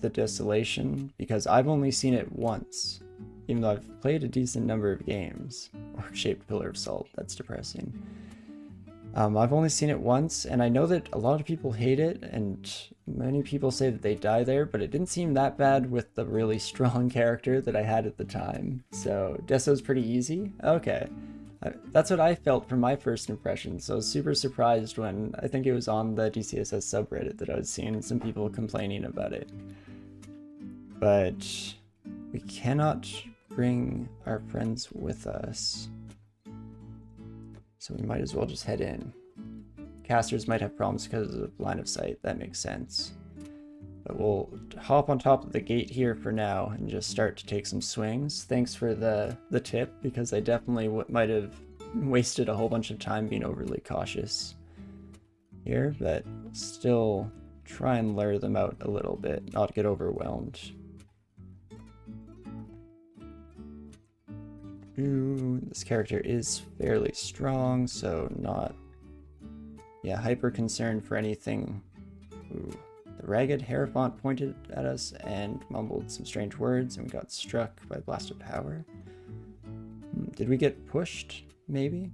S1: the desolation, because I've only seen it once, even though I've played a decent number of games. Or Shaped Pillar of Salt, that's depressing. I've only seen it once, and I know that a lot of people hate it, and many people say that they die there, but it didn't seem that bad with the really strong character that I had at the time. So, Deso's pretty easy? Okay. That's what I felt from my first impression, so I was super surprised when I think it was on the DCSS subreddit that I was seeing some people complaining about it. But we cannot bring our friends with us, so we might as well just head in. Casters might have problems because of line of sight, that makes sense. But we'll hop on top of the gate here for now and just start to take some swings. Thanks for the tip, because I definitely might have wasted a whole bunch of time being overly cautious here, but still try and lure them out a little bit, not get overwhelmed. Ooh, this character is fairly strong, so not, hyper concerned for anything. Ooh. The ragged Hierophant pointed at us and mumbled some strange words, and we got struck by a blast of power. Did we get pushed, maybe?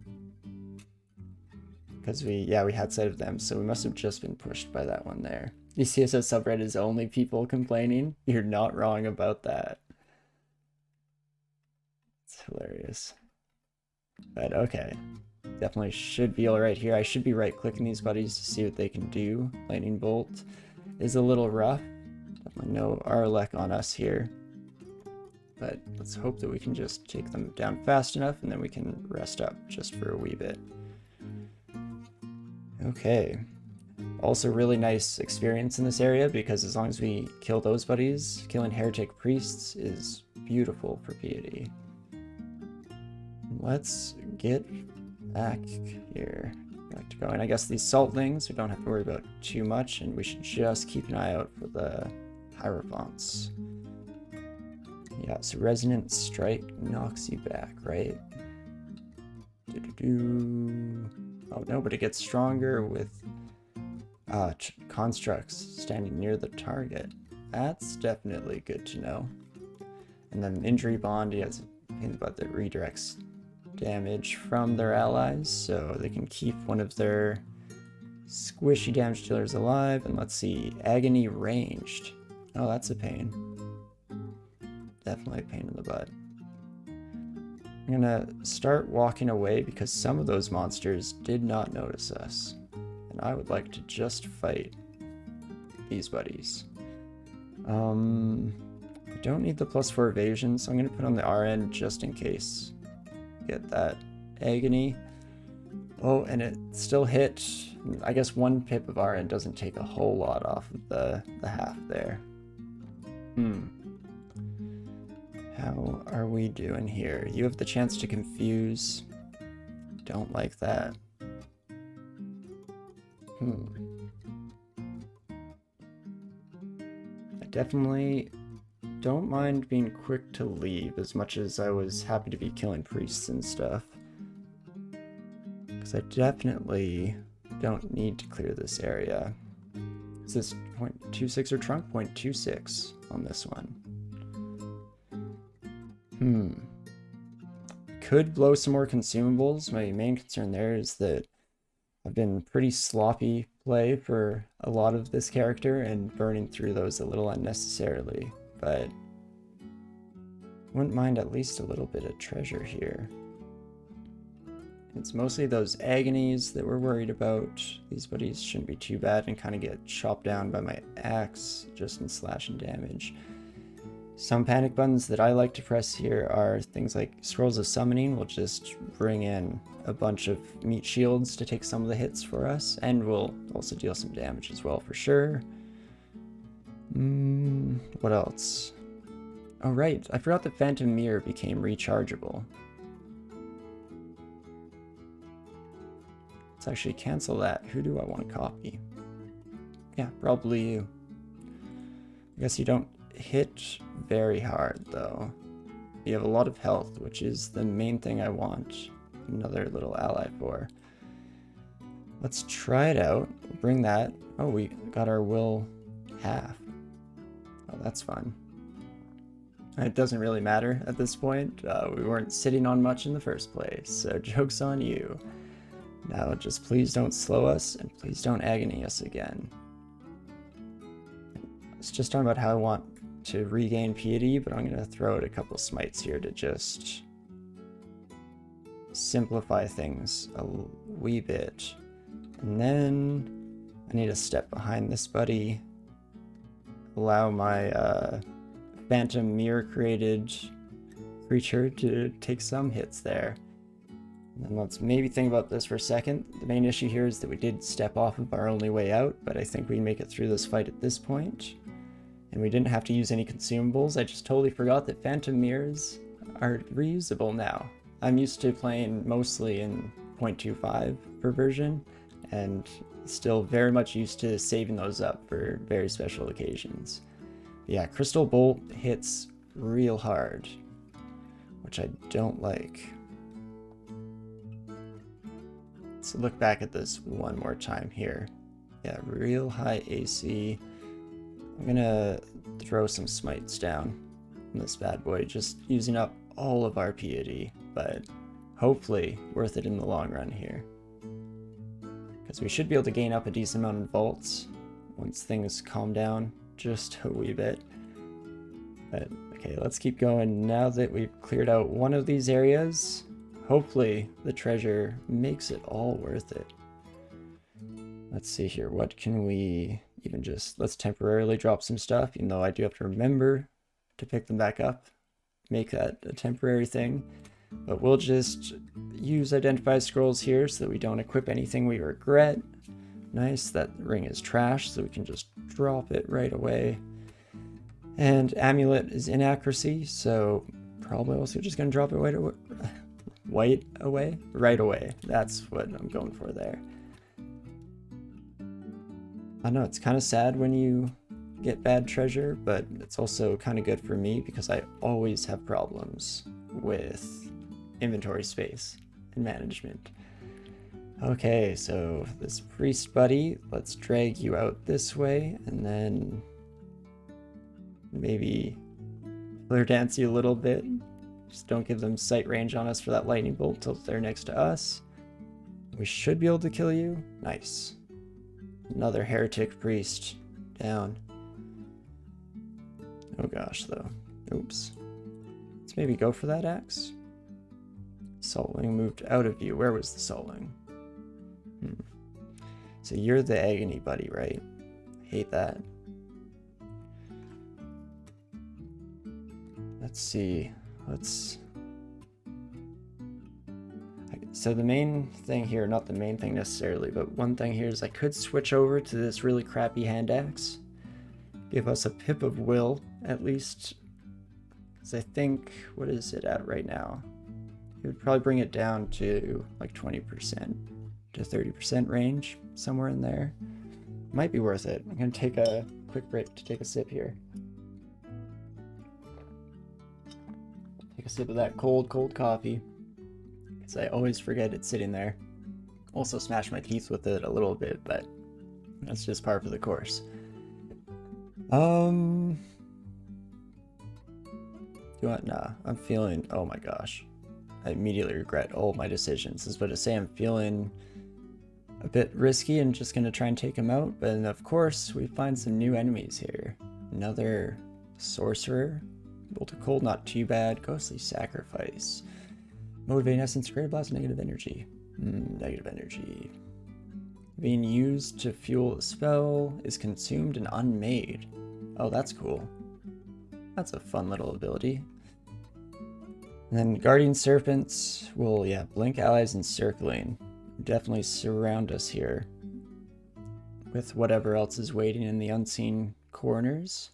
S1: Because we had sight of them, so we must have just been pushed by that one there. DCSS subreddit is only people complaining. You're not wrong about that. It's hilarious. But okay. Definitely should be alright here. I should be right-clicking these buddies to see what they can do. Lightning Bolt is a little rough. Definitely no Arlek on us here. But let's hope that we can just take them down fast enough, and then we can rest up just for a wee bit. Okay. Also really nice experience in this area, because as long as we kill those buddies, killing heretic priests is beautiful for piety. Let's get back here. Back to going. I guess these saltlings we don't have to worry about too much, and we should just keep an eye out for the hierophants. Yeah, so resonant strike knocks you back, right? Oh no, but it gets stronger with constructs standing near the target. That's definitely good to know. And then injury bond, he has a pain in the butt that redirects damage from their allies, so they can keep one of their squishy damage dealers alive. And let's see, agony ranged. Oh, that's a pain. Definitely a pain in the butt. I'm gonna start walking away, because some of those monsters did not notice us, and I would like to just fight these buddies. I don't need the +4 evasion, so I'm gonna put on the RN just in case. Get that agony. Oh, and it still hit. I guess 1 pip of RN doesn't take a whole lot off of the half there. How are we doing here? You have the chance to confuse. Don't like that. I definitely don't mind being quick to leave, as much as I was happy to be killing priests and stuff. Because I definitely don't need to clear this area. Is this 0.26 or trunk? 0.26 on this one. Could blow some more consumables. My main concern there is that I've been pretty sloppy play for a lot of this character and burning through those a little unnecessarily, but wouldn't mind at least a little bit of treasure here. It's mostly those agonies that we're worried about. These buddies shouldn't be too bad and kind of get chopped down by my axe just in slashing damage. Some panic buttons that I like to press here are things like Scrolls of Summoning will just bring in a bunch of meat shields to take some of the hits for us, and will also deal some damage as well for sure. What else? Oh right, I forgot the Phantom Mirror became rechargeable. Let's actually cancel that. Who do I want to copy? Yeah, probably you. I guess you don't hit very hard though. You have a lot of health, which is the main thing I want another little ally for. Let's try it out. Bring that. Oh, we got our will half. Oh, that's fun. It doesn't really matter at this point. We weren't sitting on much in the first place, so joke's on you. Now just please don't slow us, and please don't agony us again. I was just talking about how I want to regain piety, but I'm going to throw out a couple smites here to just simplify things a wee bit. And then I need to step behind this buddy, allow my Phantom Mirror created creature to take some hits there. And then let's maybe think about this for a second. The main issue here is that we did step off of our only way out, but I think we can make it through this fight at this point. And we didn't have to use any consumables. I just totally forgot that Phantom Mirrors are reusable now. I'm used to playing mostly in 0.25 per version, and still very much used to saving those up for very special occasions. But yeah, Crystal Bolt hits real hard, which I don't like. Let's look back at this one more time here. Yeah, real high AC. I'm gonna throw some smites down on this bad boy, just using up all of our piety, but hopefully worth it in the long run here. Because we should be able to gain up a decent amount of vaults once things calm down just a wee bit. But okay, let's keep going. Now that we've cleared out one of these areas, hopefully the treasure makes it all worth it. Let's see here, what can we even just, let's temporarily drop some stuff, even though I do have to remember to pick them back up, make that a temporary thing. But we'll just use identify scrolls here so that we don't equip anything we regret. Nice, that ring is trash, so we can just drop it right away. And amulet is inaccuracy, so probably also just gonna drop it right away. That's what I'm going for there. I know it's kind of sad when you get bad treasure, but it's also kind of good for me because I always have problems with inventory space and management. Okay, so this priest buddy, let's drag you out this way and then maybe clear dance you a little bit. Just don't give them sight range on us for that lightning bolt till they're next to us. We should be able to kill you. Nice. Another heretic priest down. Oh gosh, though. Oops. Let's maybe go for that axe. Saltling moved out of view. Where was the saltling? So you're the agony buddy, right? Hate that. Let's see. So the main thing here, not the main thing necessarily, but one thing here is I could switch over to this really crappy hand axe. Give us a pip of will, at least. Because I think, what is it at right now? It would probably bring it down to like 20% to 30% range, somewhere in there. Might be worth it. I'm going to take a quick break to take a sip here. Take a sip of that cold coffee. Because I always forget it's sitting there. Also smash my teeth with it a little bit, but that's just par for the course. Nah, I'm feeling, oh my gosh. I immediately regret all my decisions. Is what to say, I'm feeling a bit risky and just gonna try and take him out, but of course we find some new enemies here. Another sorcerer. Bolt of cold, not too bad. Ghostly sacrifice. Motivating essence, greater blast, negative energy. Negative energy. Being used to fuel a spell is consumed and unmade. Oh, that's cool. That's a fun little ability. And then Guardian Serpents will, yeah, blink allies encircling. Definitely surround us here with whatever else is waiting in the unseen corners.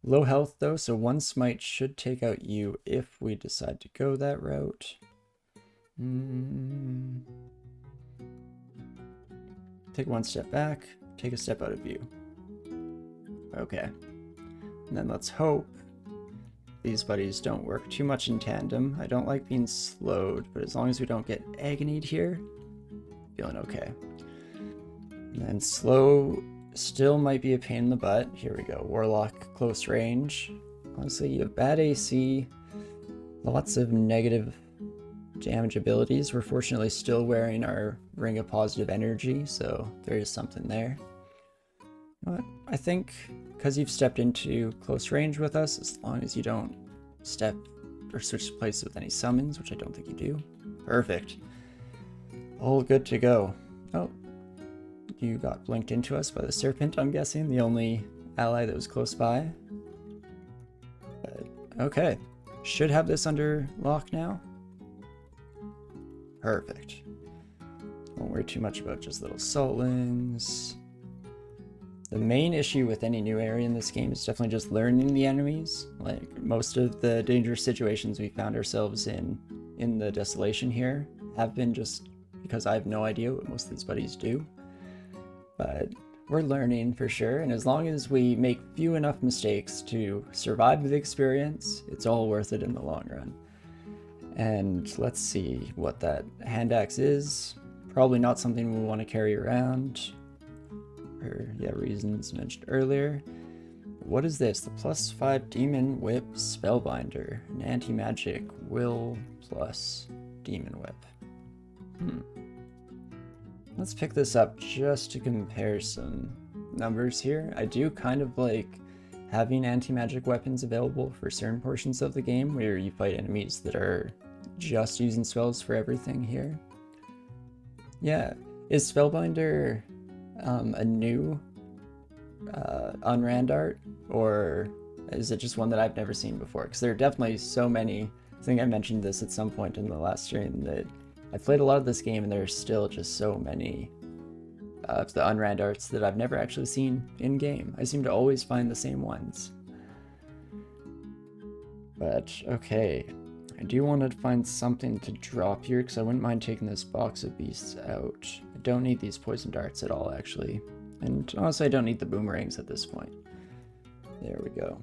S1: Low health though, so one smite should take out you if we decide to go that route. Take one step back, take a step out of view. Okay. And then let's hope these buddies don't work too much in tandem. I don't like being slowed, but as long as we don't get agonied here, feeling okay. And then slow still might be a pain in the butt. Here we go. Warlock close range. Honestly, you have bad AC, lots of negative damage abilities. We're fortunately still wearing our Ring of Positive Energy, so there is something there. You know what? I think because you've stepped into close range with us, as long as you don't step or switch places with any summons, which I don't think you do. Perfect. All good to go. Oh, you got blinked into us by the Serpent, I'm guessing, the only ally that was close by. But, okay. Should have this under lock now. Perfect. Won't worry too much about just little saltlings. The main issue with any new area in this game is definitely just learning the enemies. Like, most of the dangerous situations we found ourselves in the desolation here have been just because I have no idea what most of these buddies do. But we're learning for sure, and as long as we make few enough mistakes to survive the experience, it's all worth it in the long run. And let's see what that hand axe is. Probably not something we want to carry around. For, yeah, reasons mentioned earlier. What is this? The +5 Demon Whip Spellbinder. An anti-magic will plus Demon Whip. Let's pick this up just to compare some numbers here. I do kind of like having anti-magic weapons available for certain portions of the game where you fight enemies that are just using spells for everything here. Yeah, is Spellbinder a new Unrand art, or is it just one that I've never seen before? Because there are definitely so many, I think I mentioned this at some point in the last stream, that I've played a lot of this game and there's still just so many of the Unrand arts that I've never actually seen in-game. I seem to always find the same ones. But, okay. I do want to find something to drop here, because I wouldn't mind taking this box of beasts out. I don't need these poison darts at all, actually. And honestly, I don't need the boomerangs at this point. There we go.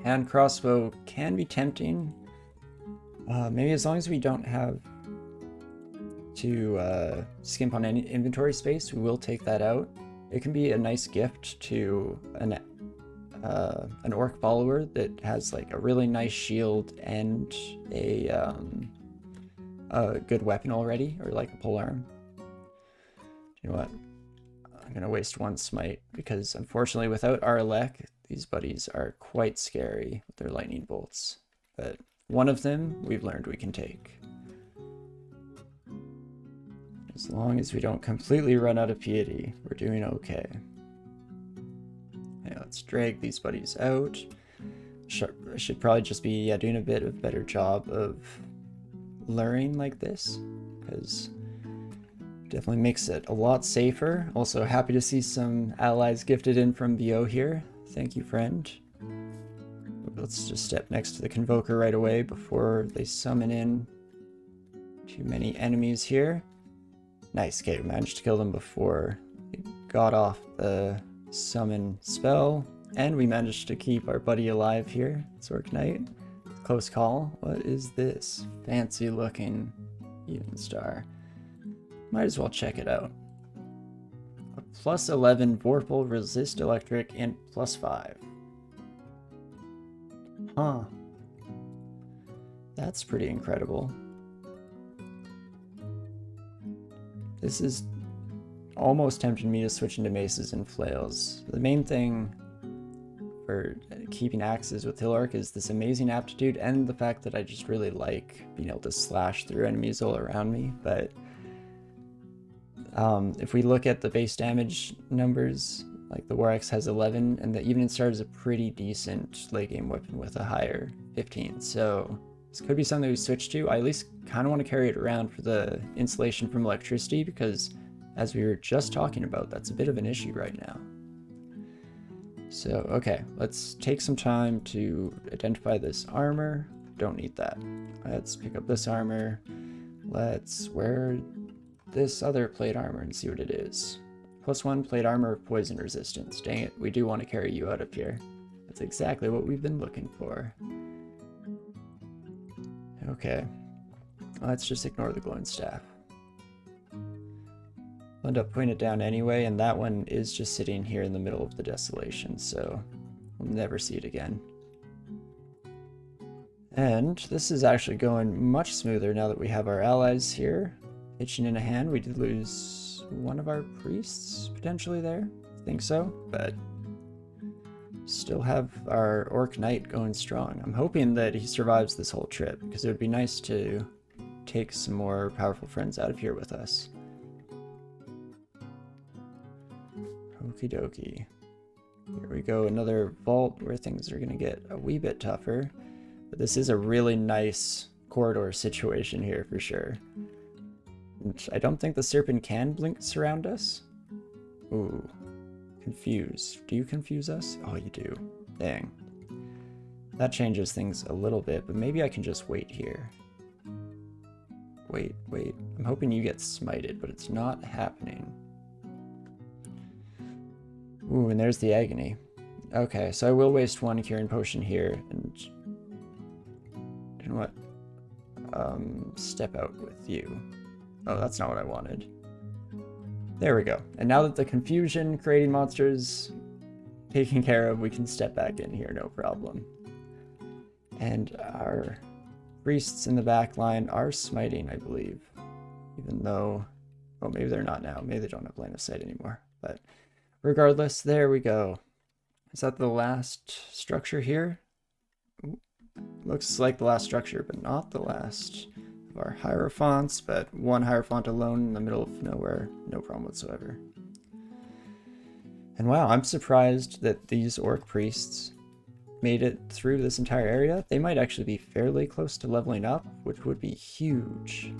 S1: Hand crossbow can be tempting. Maybe as long as we don't have to skimp on any inventory space, we will take that out. It can be a nice gift to an orc follower that has like a really nice shield and a good weapon already, or like a polearm. You know what? I'm gonna waste one smite because unfortunately without Arlek, these buddies are quite scary with their lightning bolts. But one of them we've learned we can take. As long as we don't completely run out of piety, we're doing okay. Okay, let's drag these buddies out. I should probably just be doing a bit of a better job of luring like this, because definitely makes it a lot safer. Also happy to see some allies gifted in from BO here. Thank you, friend. Let's just step next to the Convoker right away before they summon in too many enemies here. Nice, okay, we managed to kill them before we got off the summon spell, and we managed to keep our buddy alive here, Zork Knight. Close call. What is this fancy looking even star? Might as well check it out. A +11 Vorpal resist electric and +5. Huh. That's pretty incredible. This is almost tempting me to switch into maces and flails. The main thing for keeping axes with Hillark is this amazing aptitude and the fact that I just really like being able to slash through enemies all around me, but If we look at the base damage numbers, like the War Axe has 11, and the Evening Star is a pretty decent late game weapon with a higher 15. So this could be something we switch to. I at least kind of want to carry it around for the insulation from electricity, because as we were just talking about, that's a bit of an issue right now. So, okay, let's take some time to identify this armor. Don't need that. Let's pick up this armor. Let's wear this other plate armor and see what it is. +1 plate armor of poison resistance. Dang it, we do want to carry you out of here. That's exactly what we've been looking for. Okay, let's just ignore the glowing staff. I'll end up putting it down anyway, and that one is just sitting here in the middle of the desolation, so we'll never see it again. And this is actually going much smoother now that we have our allies here pitching in a hand. We did lose one of our priests potentially there. I think so, but still have our Orc Knight going strong. I'm hoping that he survives this whole trip, because it would be nice to take some more powerful friends out of here with us. Okie dokie. Here we go, another vault where things are going to get a wee bit tougher. But this is a really nice corridor situation here for sure. And I don't think the serpent can blink surround us. Ooh. Confuse. Do you confuse us? Oh, you do. Dang. That changes things a little bit, but maybe I can just wait here. Wait. I'm hoping you get smited, but it's not happening. Ooh, and there's the agony. Okay, so I will waste one curing potion here, and you know what? Step out with you. Oh, that's not what I wanted. There we go. And now that the confusion creating monsters taken care of, we can step back in here, no problem. And our priests in the back line are smiting, I believe. Even though, oh, maybe they're not now. Maybe they don't have line of sight anymore. But regardless, there we go. Is that the last structure here? Ooh, looks like the last structure, but not the last of our hierophants, but one hierophant alone in the middle of nowhere. No problem whatsoever. And wow, I'm surprised that these orc priests made it through this entire area. They might actually be fairly close to leveling up, which would be huge.